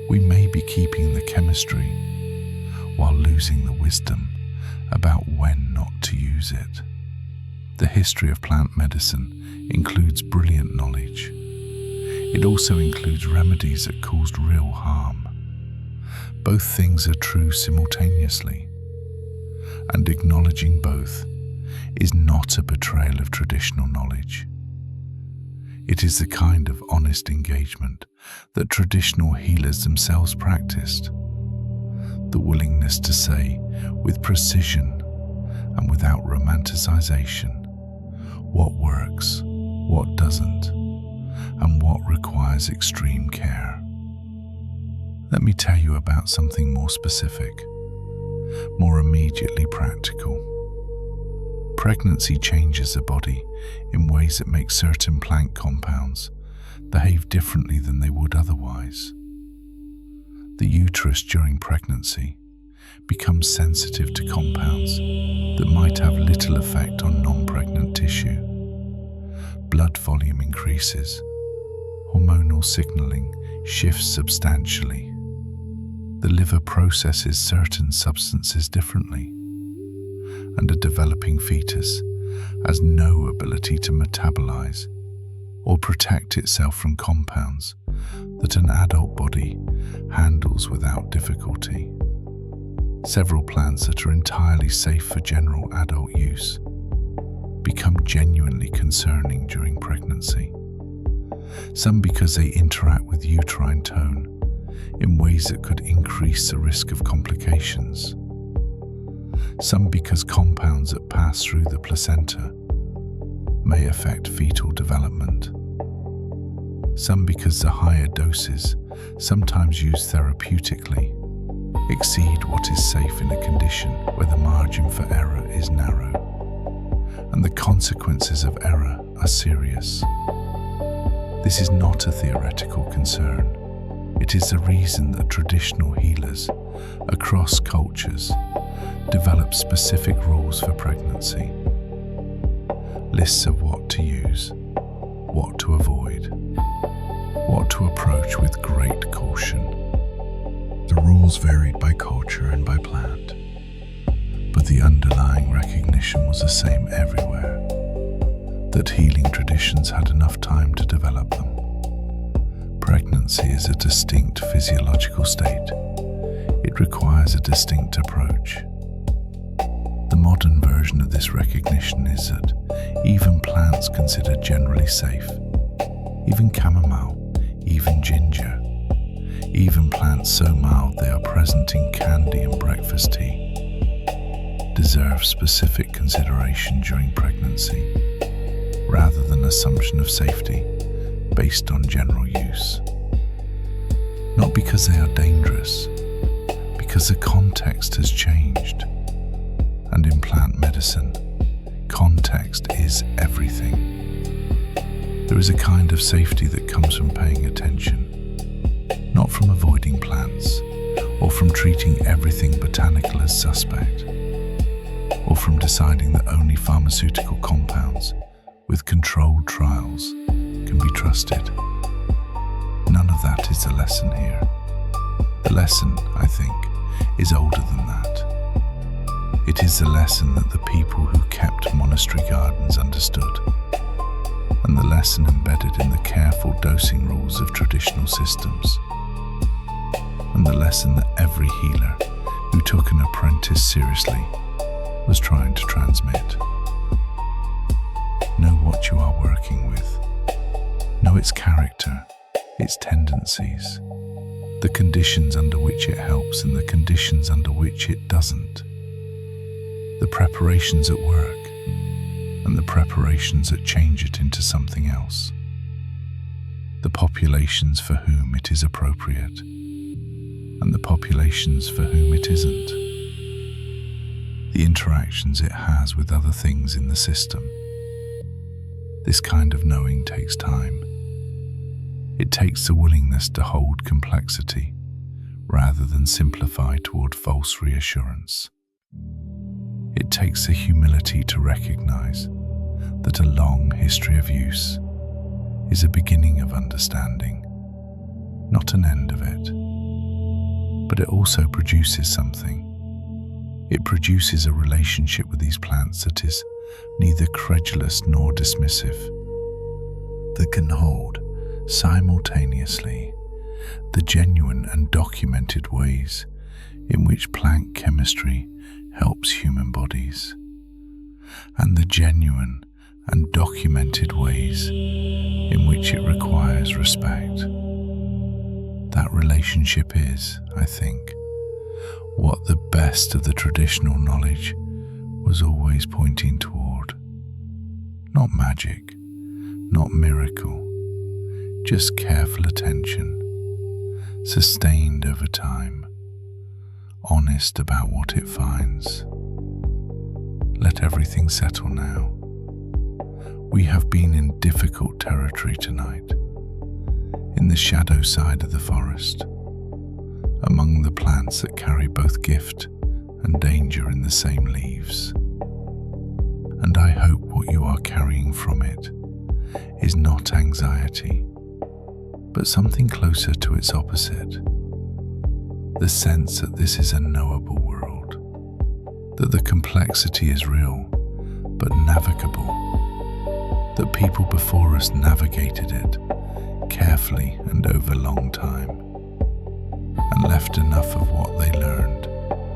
we may be keeping the chemistry while losing the wisdom about when not to use it. The history of plant medicine includes brilliant knowledge. It also includes remedies that caused real harm. Both things are true simultaneously, and acknowledging both is not a betrayal of traditional knowledge. It is the kind of honest engagement that traditional healers themselves practiced. The willingness to say with precision and without romanticization what works, what doesn't, and what requires extreme care. Let me tell you about something more specific, more immediately practical. Pregnancy changes the body in ways that make certain plant compounds behave differently than they would otherwise. The uterus during pregnancy becomes sensitive to compounds that might have little effect on non-pregnant tissue. Blood volume increases. Hormonal signaling shifts substantially. The liver processes certain substances differently, and a developing fetus has no ability to metabolize or protect itself from compounds that an adult body handles without difficulty. Several plants that are entirely safe for general adult use become genuinely concerning during pregnancy. Some because they interact with uterine tone in ways that could increase the risk of complications. Some because compounds that pass through the placenta may affect fetal development. Some because the higher doses, sometimes used therapeutically, exceed what is safe in a condition where the margin for error is narrow, and the consequences of error are serious. This is not a theoretical concern. It is the reason that traditional healers across cultures develop specific rules for pregnancy. Lists of what to use, what to avoid, what to approach with great caution. The rules varied by culture and by plant, but the underlying recognition was the same everywhere, that healing traditions had enough time to develop them. Pregnancy is a distinct physiological state. It requires a distinct approach. The modern version of this recognition is that even plants considered generally safe, even chamomile, even ginger, even plants so mild they are present in candy and breakfast tea, deserve specific consideration during pregnancy, rather than assumption of safety based on general use. Not because they are dangerous, because the context has changed. And in plant medicine, context is everything. There is a kind of safety that comes from paying attention, not from avoiding plants, or from treating everything botanical as suspect, or from deciding that only pharmaceutical compounds with controlled trials can be trusted. None of that is the lesson here. The lesson, I think, is older than that. It is the lesson that the people who kept monastery gardens understood, and the lesson embedded in the careful dosing rules of traditional systems, and the lesson that every healer who took an apprentice seriously was trying to transmit. Know what you are working with. Know its character, its tendencies, the conditions under which it helps and the conditions under which it doesn't. The preparations at work and the preparations that change it into something else. The populations for whom it is appropriate and the populations for whom it isn't. The interactions it has with other things in the system. This kind of knowing takes time. It takes the willingness to hold complexity rather than simplify toward false reassurance. It takes the humility to recognize that a long history of use is a beginning of understanding, not an end of it. But it also produces something. It produces a relationship with these plants that is neither credulous nor dismissive, that can hold simultaneously the genuine and documented ways in which plant chemistry helps human bodies, and the genuine and documented ways in which it requires respect. That relationship is, I think, what the best of the traditional knowledge was always pointing toward. Not magic, not miracle, just careful attention, sustained over time, honest about what it finds. Let everything settle now. We have been in difficult territory tonight, in the shadow side of the forest, among the plants that carry both gift and danger in the same leaves. And I hope what you are carrying from it is not anxiety, but something closer to its opposite. The sense that this is a knowable world, that the complexity is real, but navigable, that people before us navigated it carefully and over a long time, and left enough of what they learned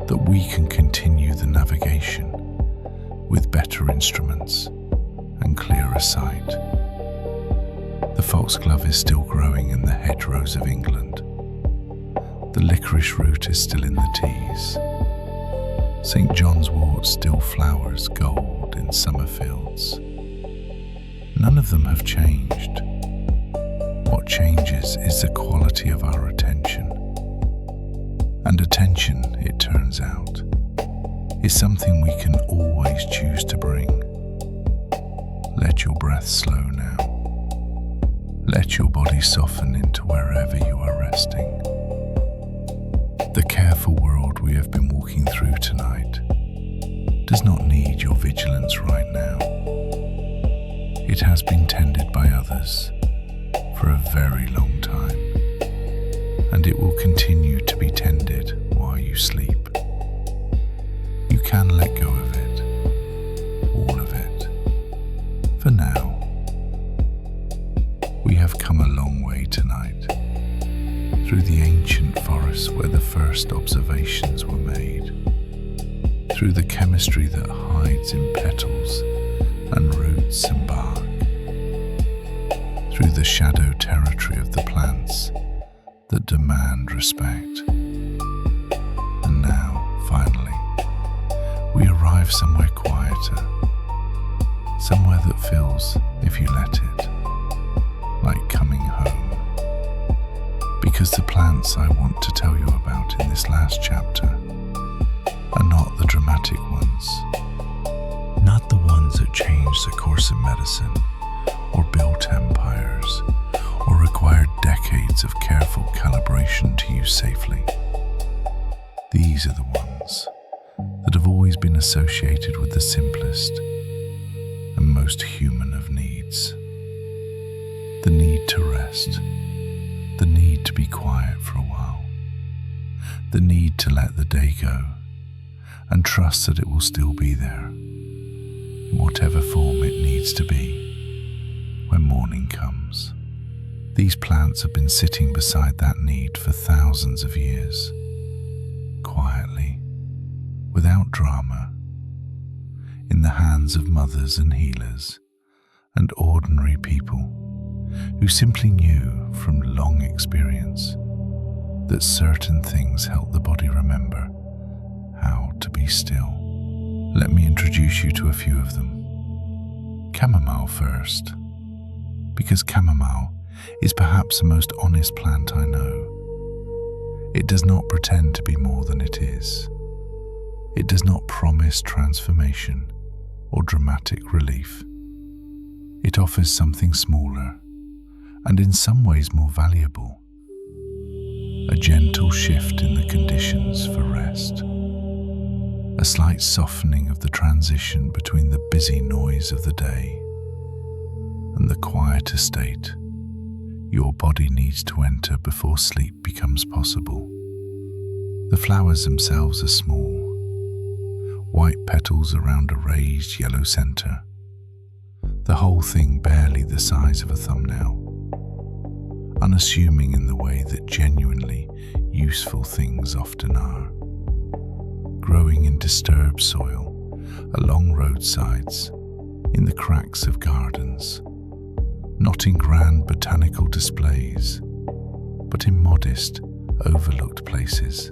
that we can continue the navigation with better instruments and clearer sight. The foxglove is still growing in the hedgerows of England. The licorice root is still in the teas. St. John's wort still flowers gold in summer fields. None of them have changed. What changes is the quality of our attention. And attention, it turns out, is something we can always choose to bring. Let your breath slow now. Let your body soften into wherever you are resting. The careful world we have been walking through tonight does not need your vigilance right now. It has been tended by others for a very long time, and it will continue to be tended while you sleep. You can let go of it, all of it, for now. We have come a long way tonight, through the ancient forests where the first observations were made, through the chemistry that hides in petals and roots and bark, through the shadow territory of the plants that demand respect. And now, finally, we arrive somewhere quieter, somewhere that feels, if you let it, like coming home. Because the plants I want to tell you about in this last chapter are not the dramatic ones, not the ones that changed the course of medicine, or built empires, or required decades of careful calibration to use safely. These are the ones that have always been associated with the simplest and most human of needs. The need to rest, the need to be quiet for a while, the need to let the day go and trust that it will still be there, in whatever form it needs to be when morning comes. These plants have been sitting beside that need for thousands of years, quietly, without drama, in the hands of mothers and healers and ordinary people who simply knew from long experience that certain things help the body remember how to be still. Let me introduce you to a few of them. Chamomile first, because chamomile is perhaps the most honest plant I know. It does not pretend to be more than it is. It does not promise transformation or dramatic relief. It offers something smaller and in some ways more valuable, a gentle shift in the conditions for rest, a slight softening of the transition between the busy noise of the day and the quieter state your body needs to enter before sleep becomes possible. The flowers themselves are small, white petals around a raised yellow center, the whole thing barely the size of a thumbnail, unassuming in the way that genuinely useful things often are. Growing in disturbed soil, along roadsides, in the cracks of gardens, not in grand botanical displays, but in modest, overlooked places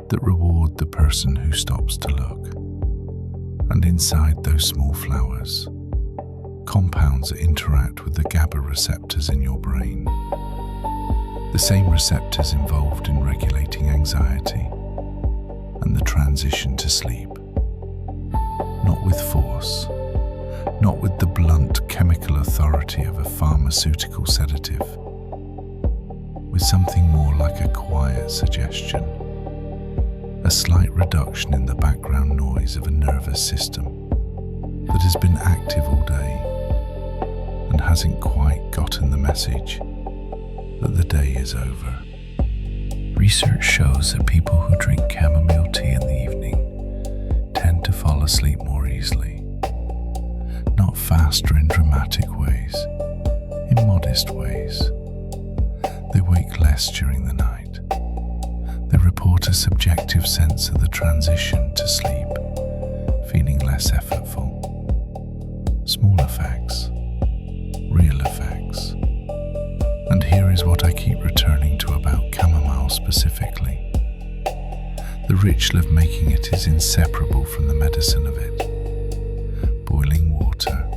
that reward the person who stops to look. And inside those small flowers, compounds that interact with the GABA receptors in your brain, the same receptors involved in regulating anxiety and the transition to sleep. Not with force, not with the blunt chemical authority of a pharmaceutical sedative, with something more like a quiet suggestion, a slight reduction in the background noise of a nervous system that has been active all day and hasn't quite gotten the message that the day is over. Research shows that people who drink chamomile tea in the evening tend to fall asleep more easily. Not faster in dramatic ways, in modest ways. They wake less during the night. They report a subjective sense of the transition to sleep, feeling less effortful. Small effects, real effects. And here is what I keep returning to about chamomile smell specifically. The ritual of making it is inseparable from the medicine of it. Boiling water,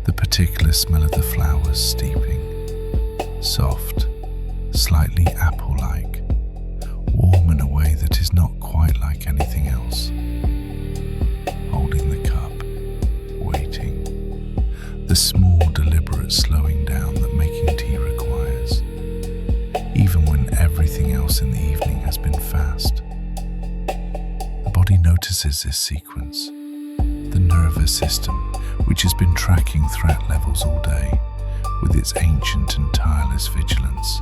the particular smell of the flowers steeping, soft, slightly apple-like, warm in a way that is not quite like anything else. Holding the cup, waiting, the small deliberate slowing down that making tea requires, even when everything else in the evening has been fast. The body notices this sequence. The nervous system, which has been tracking threat levels all day with its ancient and tireless vigilance,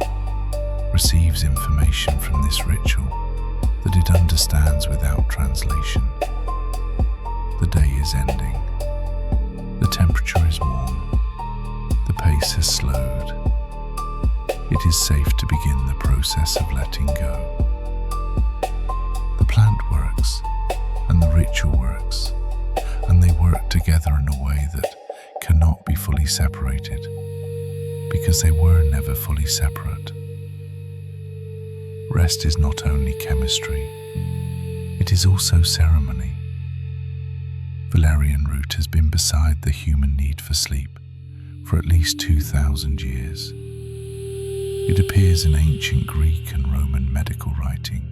receives information from this ritual that it understands without translation. The day is ending. The temperature is warm. The pace has slowed. It is safe to begin the process of letting go. The plant works, and the ritual works, and they work together in a way that cannot be fully separated, because they were never fully separate. Rest is not only chemistry, it is also ceremony. Valerian root has been beside the human need for sleep for at least 2,000 years. It appears in ancient Greek and Roman medical writing,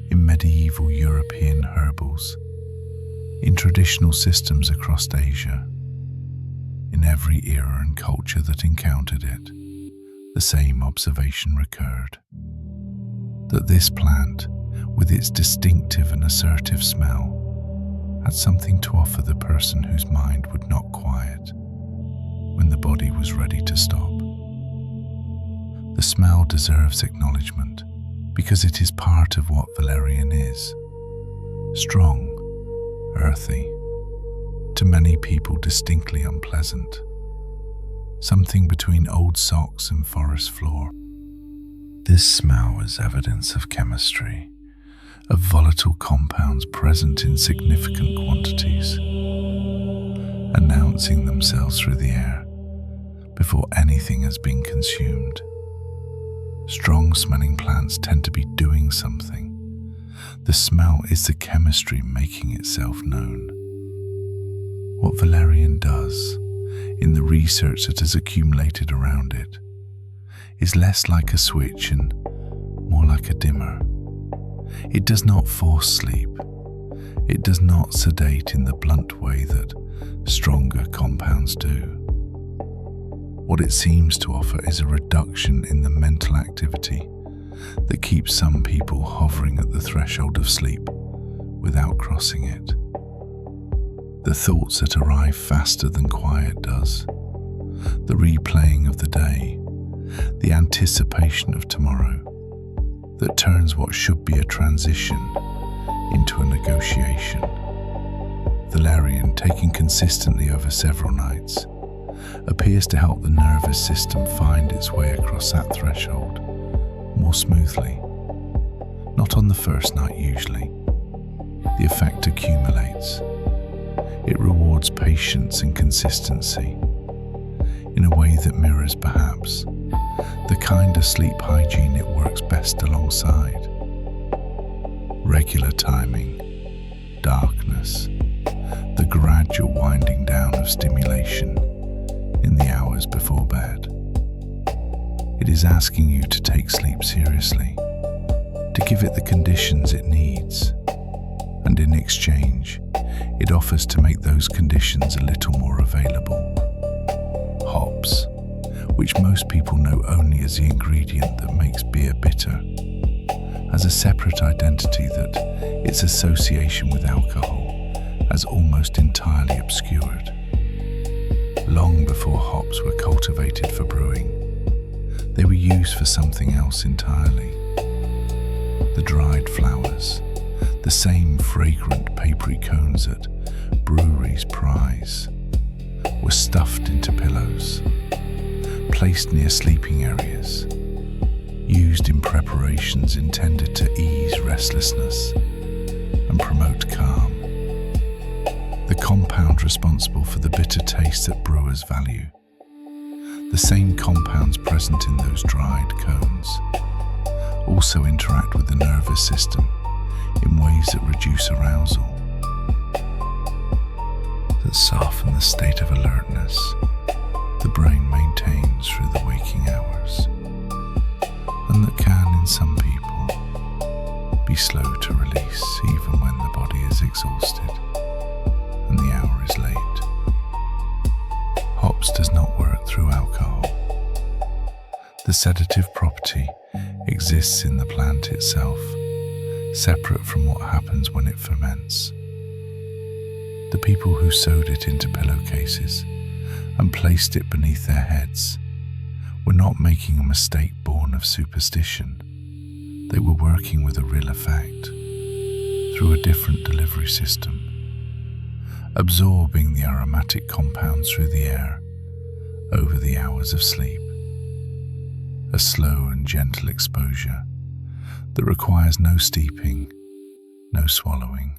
in medieval European herbals, in traditional systems across Asia. In every era and culture that encountered it, the same observation recurred: that this plant, with its distinctive and assertive smell, had something to offer the person whose mind would not quiet when the body was ready to stop. The smell deserves acknowledgement because it is part of what valerian is: strong, earthy, to many people distinctly unpleasant, something between old socks and forest floor. This smell is evidence of chemistry, of volatile compounds present in significant quantities, announcing themselves through the air before anything has been consumed. Strong-smelling plants tend to be doing something. The smell is the chemistry making itself known. What valerian does, in the research that has accumulated around it, is less like a switch and more like a dimmer. It does not force sleep. It does not sedate in the blunt way that stronger compounds do. What it seems to offer is a reduction in the mental activity that keeps some people hovering at the threshold of sleep without crossing it. The thoughts that arrive faster than quiet does, the replaying of the day, the anticipation of tomorrow, that turns what should be a transition into a negotiation. Valerian, taken consistently over several nights, appears to help the nervous system find its way across that threshold more smoothly. Not on the first night usually. The effect accumulates. It rewards patience and consistency in a way that mirrors perhaps the kind of sleep hygiene it works best alongside. Regular timing, darkness, the gradual winding down of stimulation in the hours before bed. It is asking you to take sleep seriously, to give it the conditions it needs, and in exchange, it offers to make those conditions a little more available. Hops, which most people know only as the ingredient that makes beer bitter, has a separate identity that its association with alcohol has almost entirely obscured. Long before hops were cultivated for brewing, they were used for something else entirely. The dried flowers, the same fragrant papyri cones that breweries prize, were stuffed into pillows, placed near sleeping areas, used in preparations intended to ease restlessness and promote calm. The compound responsible for the bitter taste that brewers value, the same compounds present in those dried cones, also interact with the nervous system in ways that reduce arousal, that soften the state of alertness the brain maintains through the waking hours, and that can, in some people, be slow to release even when the body is exhausted and the hour is late. Hops does not work through alcohol. The sedative property exists in the plant itself, separate from what happens when it ferments. The people who sewed it into pillowcases and placed it beneath their heads were not making a mistake born of superstition. They were working with a real effect through a different delivery system, absorbing the aromatic compounds through the air over the hours of sleep. A slow and gentle exposure that requires no steeping, no swallowing,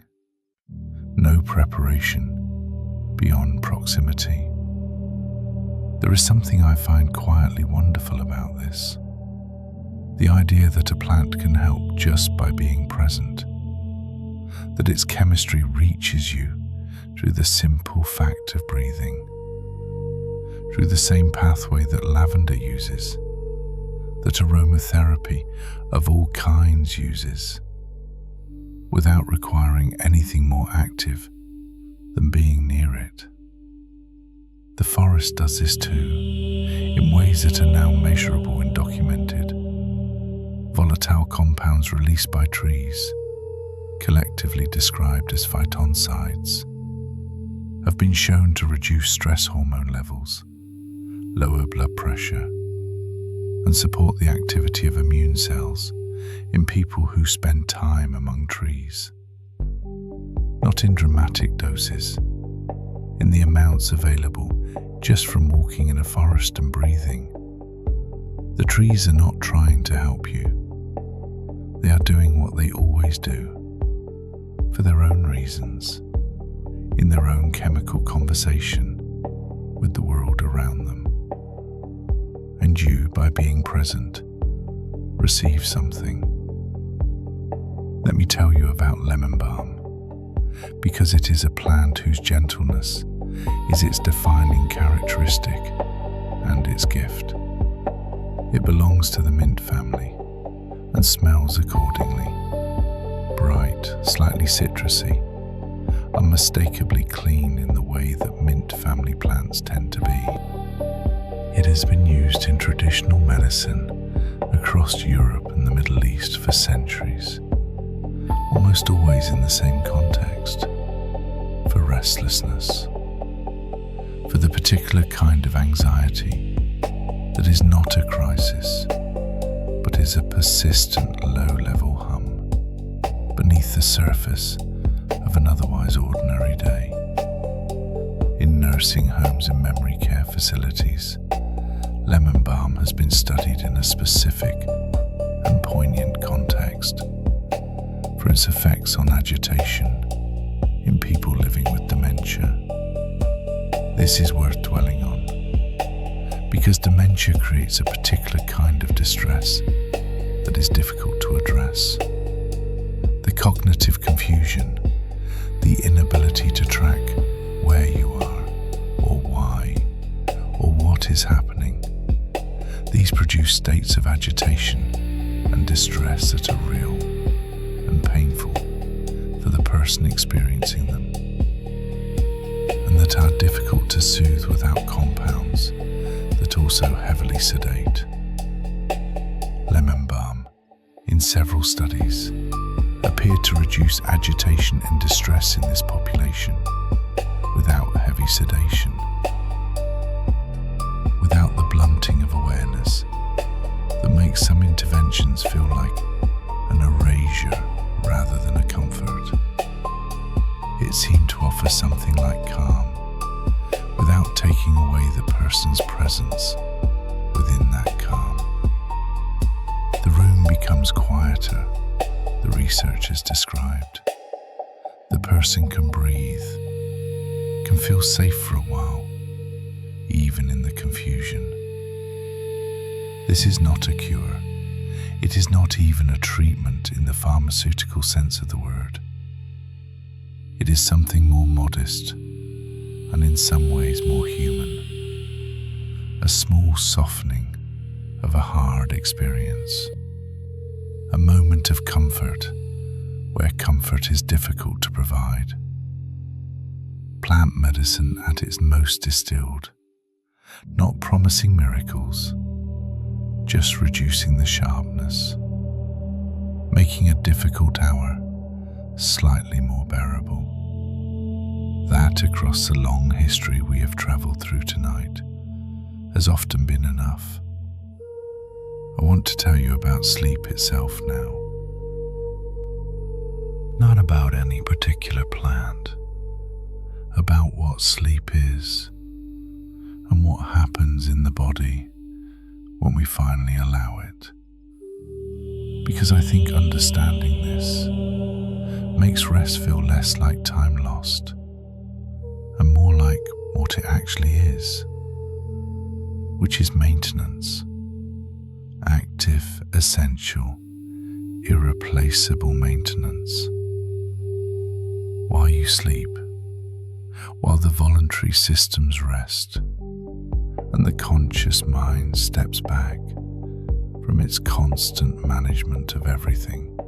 no preparation beyond proximity. There is something I find quietly wonderful about this. The idea that a plant can help just by being present, that its chemistry reaches you through the simple fact of breathing, through the same pathway that lavender uses, that aromatherapy of all kinds uses, without requiring anything more active than being near it. The forest does this too, in ways that are now measurable and documented. Volatile compounds released by trees, collectively described as phytoncides, have been shown to reduce stress hormone levels, lower blood pressure, and support the activity of immune cells in people who spend time among trees. Not in dramatic doses, in the amounts available just from walking in a forest and breathing. The trees are not trying to help you. They are doing what they always do, for their own reasons, in their own chemical conversation with the world around them. And you, by being present, receive something. Let me tell you about lemon balm, because it is a plant whose gentleness is its defining characteristic and its gift. It belongs to the mint family and smells accordingly. Bright, slightly citrusy, unmistakably clean in the way that mint family plants tend to be. It has been used in traditional medicine across Europe and the Middle East for centuries, almost always in the same context, for restlessness, for the particular kind of anxiety that is not a crisis, but is a persistent low-level hum beneath the surface of an otherwise ordinary day. In nursing homes and memory care facilities, lemon balm has been studied in a specific and poignant context for its effects on agitation in people living with dementia. This is worth dwelling on, because dementia creates a particular kind of distress that is difficult to address. The cognitive confusion, the inability to track where you are, or why, or what is happening. These produce states of agitation and distress that are real and painful for the person experiencing them, and that are difficult to soothe without compounds that also heavily sedate. Lemon balm, in several studies, appeared to reduce agitation and distress in this population without heavy sedation, without the blunting of awareness that makes some interventions feel like an erasure rather than a comfort. It seemed to offer something like calm without taking away the person's presence within that calm. The room becomes quieter, the researchers described. The person can breathe, can feel safe for a while, even in the confusion. This is not a cure. It is not even a treatment in the pharmaceutical sense of the word. It is something more modest and in some ways more human. A small softening of a hard experience. A moment of comfort where comfort is difficult to provide. Plant medicine at its most distilled, not promising miracles, just reducing the sharpness, making a difficult hour slightly more bearable. That, across the long history we have travelled through tonight, has often been enough. I want to tell you about sleep itself now. Not about any particular plant, about what sleep is and what happens in the body when we finally allow it. Because I think understanding this makes rest feel less like time lost and more like what it actually is, which is maintenance. Active, essential, irreplaceable maintenance. While you sleep, while the voluntary systems rest, and the conscious mind steps back from its constant management of everything,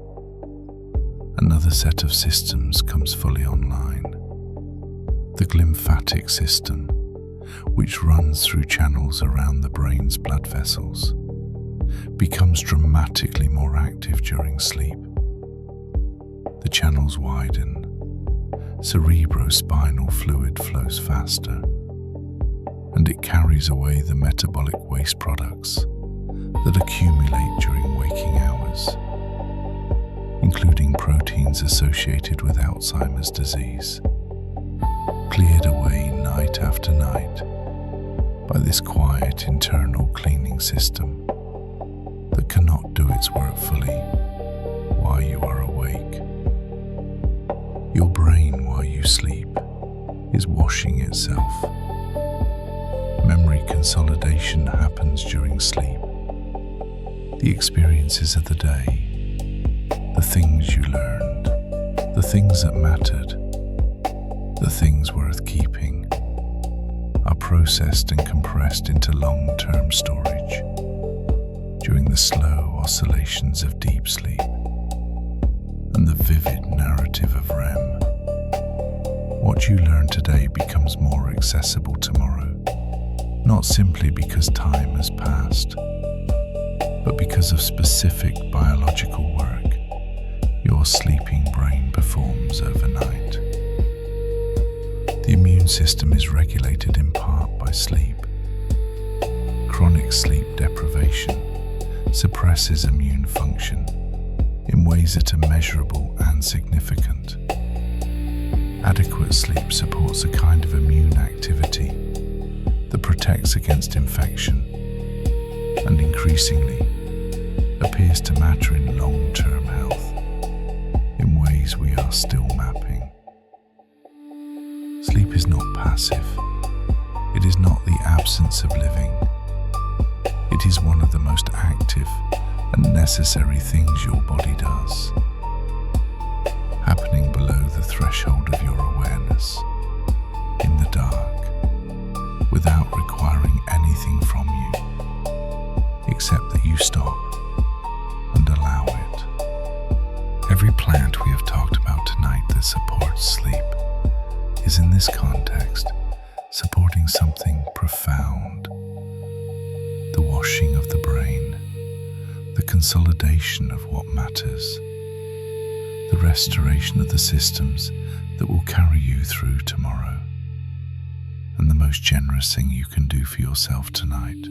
another set of systems comes fully online. The glymphatic system, which runs through channels around the brain's blood vessels, becomes dramatically more active during sleep. The channels widen, cerebrospinal fluid flows faster, and it carries away the metabolic waste products that accumulate during waking hours, including proteins associated with Alzheimer's disease, cleared away night after night by this quiet internal cleaning system that cannot do its work fully while you are awake. Your brain, while you sleep, is washing itself. Memory consolidation happens during sleep. The experiences of the day, the things you learned, the things that mattered, the things worth keeping, are processed and compressed into long-term storage during the slow oscillations of deep sleep and the vivid narrative of REM. What you learn today becomes more accessible tomorrow, not simply because time has passed, but because of specific biological work your sleeping brain performs overnight. The immune system is regulated in part by sleep. Chronic sleep deprivation suppresses immune function in ways that are measurable and significant. Adequate sleep supports a kind of immune activity that protects against infection and increasingly appears to matter in long-term health in ways we are still mapping. Sleep is not passive. It is not the absence of living. It is one of the most active and necessary things your body does, happening below the threshold of your awareness, in the dark, without requiring anything from you, except that you stop and allow it. Every plant we have talked about tonight that supports sleep is in this context supporting something profound. The washing of the brain, the consolidation of what matters, the restoration of the systems that will carry you through tomorrow. And the most generous thing you can do for yourself tonight,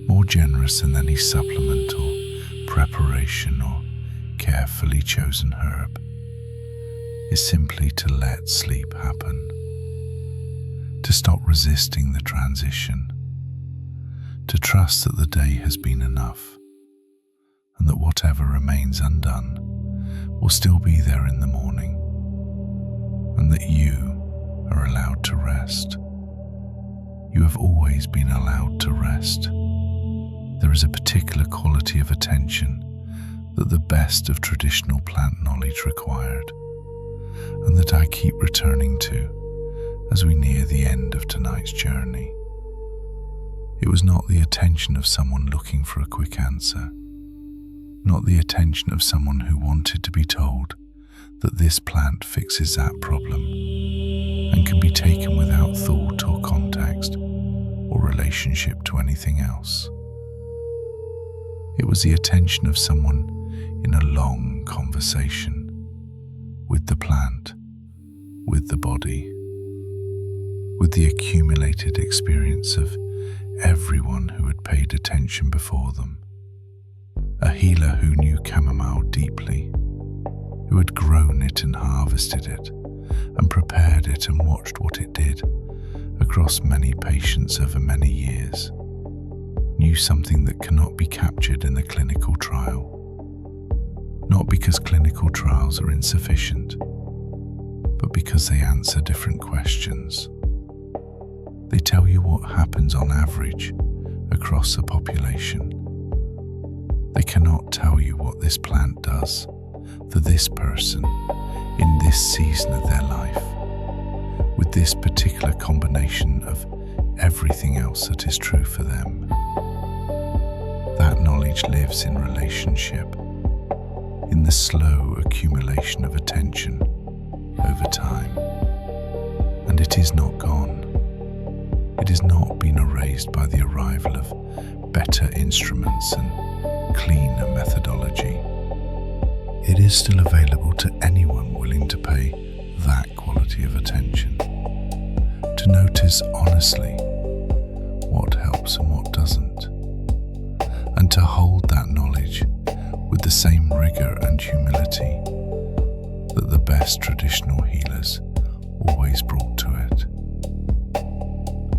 more generous than any supplement or preparation or carefully chosen herb, is simply to let sleep happen, to stop resisting the transition, to trust that the day has been enough and that whatever remains undone will still be there in the morning, and that you are allowed to rest. You have always been allowed to rest. There is a particular quality of attention that the best of traditional plant knowledge required, and that I keep returning to as we near the end of tonight's journey. It was not the attention of someone looking for a quick answer, not the attention of someone who wanted to be told that this plant fixes that problem and can be taken without thought or context or relationship to anything else. It was the attention of someone in a long conversation with the plant, with the body, with the accumulated experience of everyone who had paid attention before them. A healer who knew chamomile deeply, who had grown it and harvested it and prepared it and watched what it did across many patients over many years, knew something that cannot be captured in the clinical trial. Not because clinical trials are insufficient, but because they answer different questions. They tell you what happens on average across a population. They cannot tell you what this plant does for this person in this season of their life, with this particular combination of everything else that is true for them. That knowledge lives in relationship, in the slow accumulation of attention over time. And it is not gone. It has not been erased by the arrival of better instruments and cleaner methodology. It is still available to anyone willing to pay that quality of attention, to notice honestly what helps and what doesn't, and to hold that knowledge with the same rigor and humility that the best traditional healers always brought to it.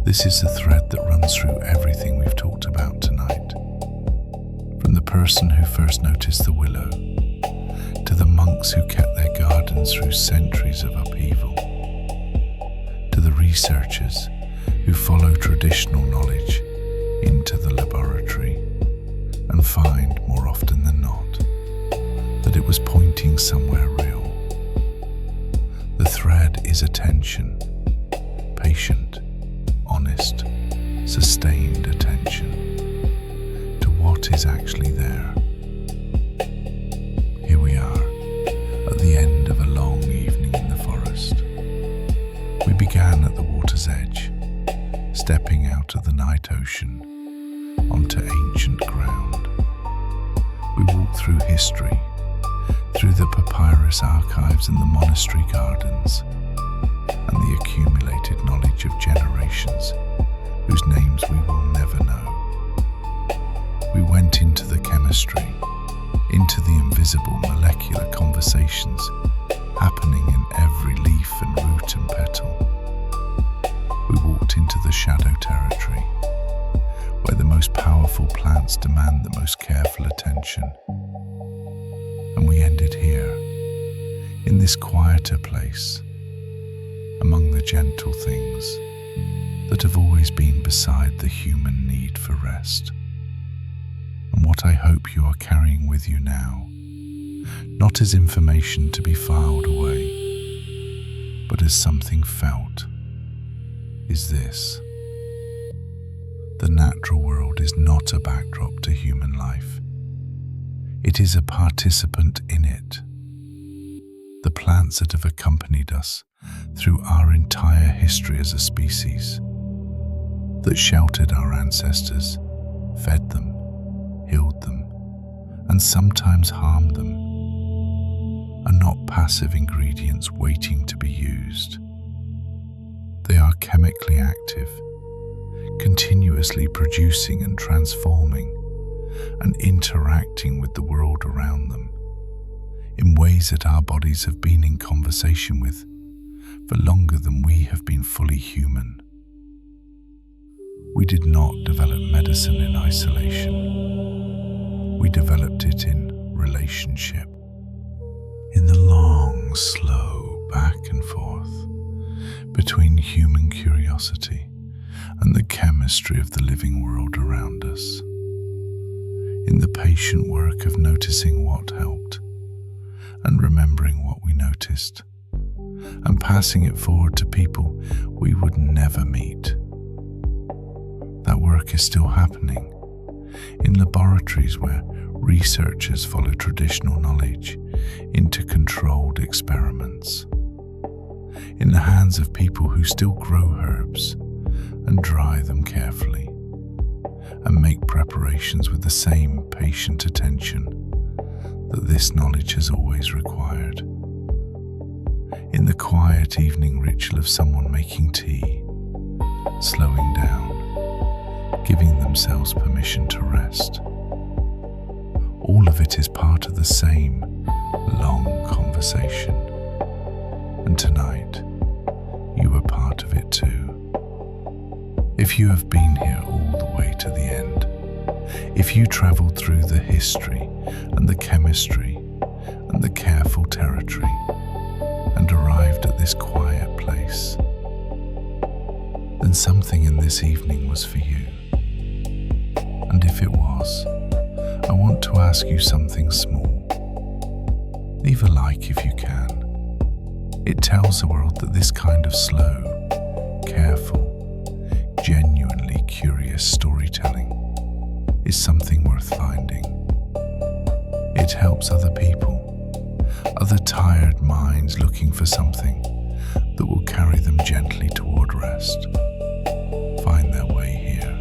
This is the thread that runs through everything we've talked about tonight. From the person who first noticed the willow, to the monks who kept their gardens through centuries of upheaval, to the researchers who follow traditional knowledge into the laboratory and find, more often than not, that it was pointing somewhere real. The thread is attention, patient, honest, sustained attention to what is actually there. Here we are, at the end of a long evening in the forest. We began at the water's edge, stepping out of the night ocean onto ancient ground. We walked through history, through the papyrus archives and the monastery gardens, and the accumulated knowledge of generations whose names we will never know. We went into the chemistry, into the invisible molecular conversations happening in every leaf and root and petal. We walked into the shadow territory, where the most powerful plants demand the most careful attention. And we ended here, in this quieter place, among the gentle things that have always been beside the human need for rest. And what I hope you are carrying with you now, not as information to be filed away, but as something felt, is this: the natural world is not a backdrop to human life. It is a participant in it. The plants that have accompanied us through our entire history as a species, that sheltered our ancestors, fed them, healed them, and sometimes harmed them, are not passive ingredients waiting to be used. They are chemically active, continuously producing and transforming and interacting with the world around them in ways that our bodies have been in conversation with for longer than we have been fully human. We did not develop medicine in isolation. We developed it in relationship, in the long, slow back and forth between human curiosity and the chemistry of the living world around us. in the patient work of noticing what helped and remembering what we noticed and passing it forward to people we would never meet. That work is still happening in laboratories where researchers follow traditional knowledge into controlled experiments, in the hands of people who still grow herbs and dry them carefully and make preparations with the same patient attention that this knowledge has always required. In the quiet evening ritual of someone making tea, slowing down, giving themselves permission to rest. All of it is part of the same long conversation. And tonight, you are part of it too. If you have been here all the way to the end, if you traveled through the history and the chemistry and the careful territory and arrived at this quiet place, then something in this evening was for you. And if it was, I want to ask you something small. Leave a like if you can. It tells the world that this kind of slow, careful, genuinely curious storytelling is something worth finding. It helps other people, other tired minds looking for something that will carry them gently toward rest, find their way here.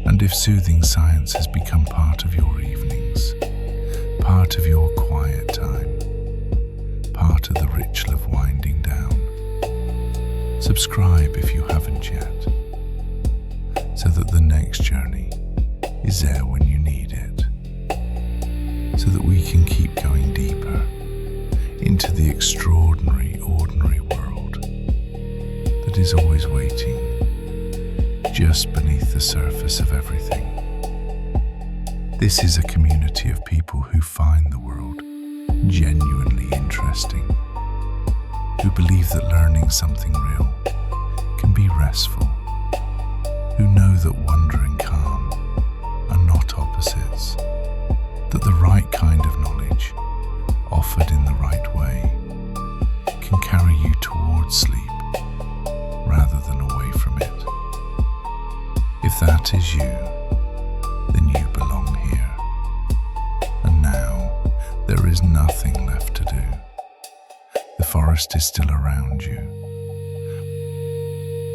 And if soothing science has become part of your evenings, part of your quiet time, part of the ritual of winding down, subscribe if you haven't yet, so that the next journey is there when you need it, so that we can keep going deeper into the extraordinary, ordinary world that is always waiting just beneath the surface of everything. This is a community of people who find the world genuinely interesting, who believe that learning something real can be restful, who know that wonder and calm are not opposites, that the right kind of knowledge, offered in the right way, can carry you towards sleep rather than away from it. If that is you, then you belong here. And now there is nothing left to do. The forest is still around you.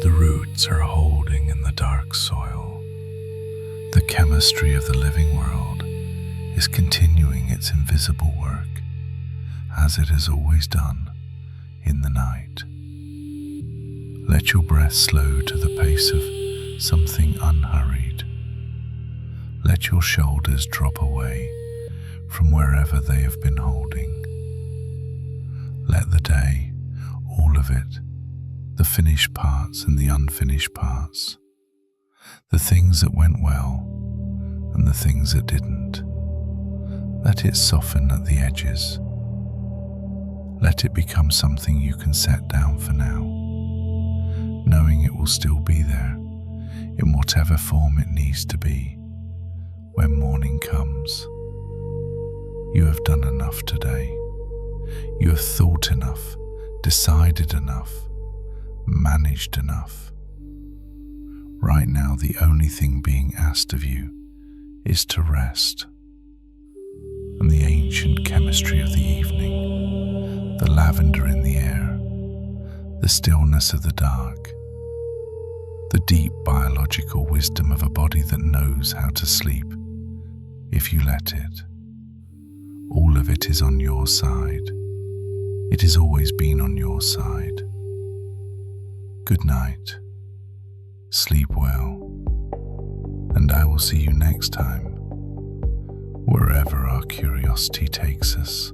The roots are holding in the dark soil. The chemistry of the living world is continuing its invisible work, as it has always done in the night. Let your breath slow to the pace of something unhurried. Let your shoulders drop away from wherever they have been holding. Let the day, all of it, the finished parts and the unfinished parts, the things that went well and the things that didn't, let it soften at the edges. Let it become something you can set down for now, knowing it will still be there in whatever form it needs to be when morning comes. You have done enough today. You have thought enough, decided enough, managed enough. Right now, the only thing being asked of you is to rest. And the ancient chemistry of the evening, the lavender in the air, the stillness of the dark, the deep biological wisdom of a body that knows how to sleep if you let it. All of it is on your side. It has always been on your side. Good night. Sleep well. And I will see you next time, wherever our curiosity takes us.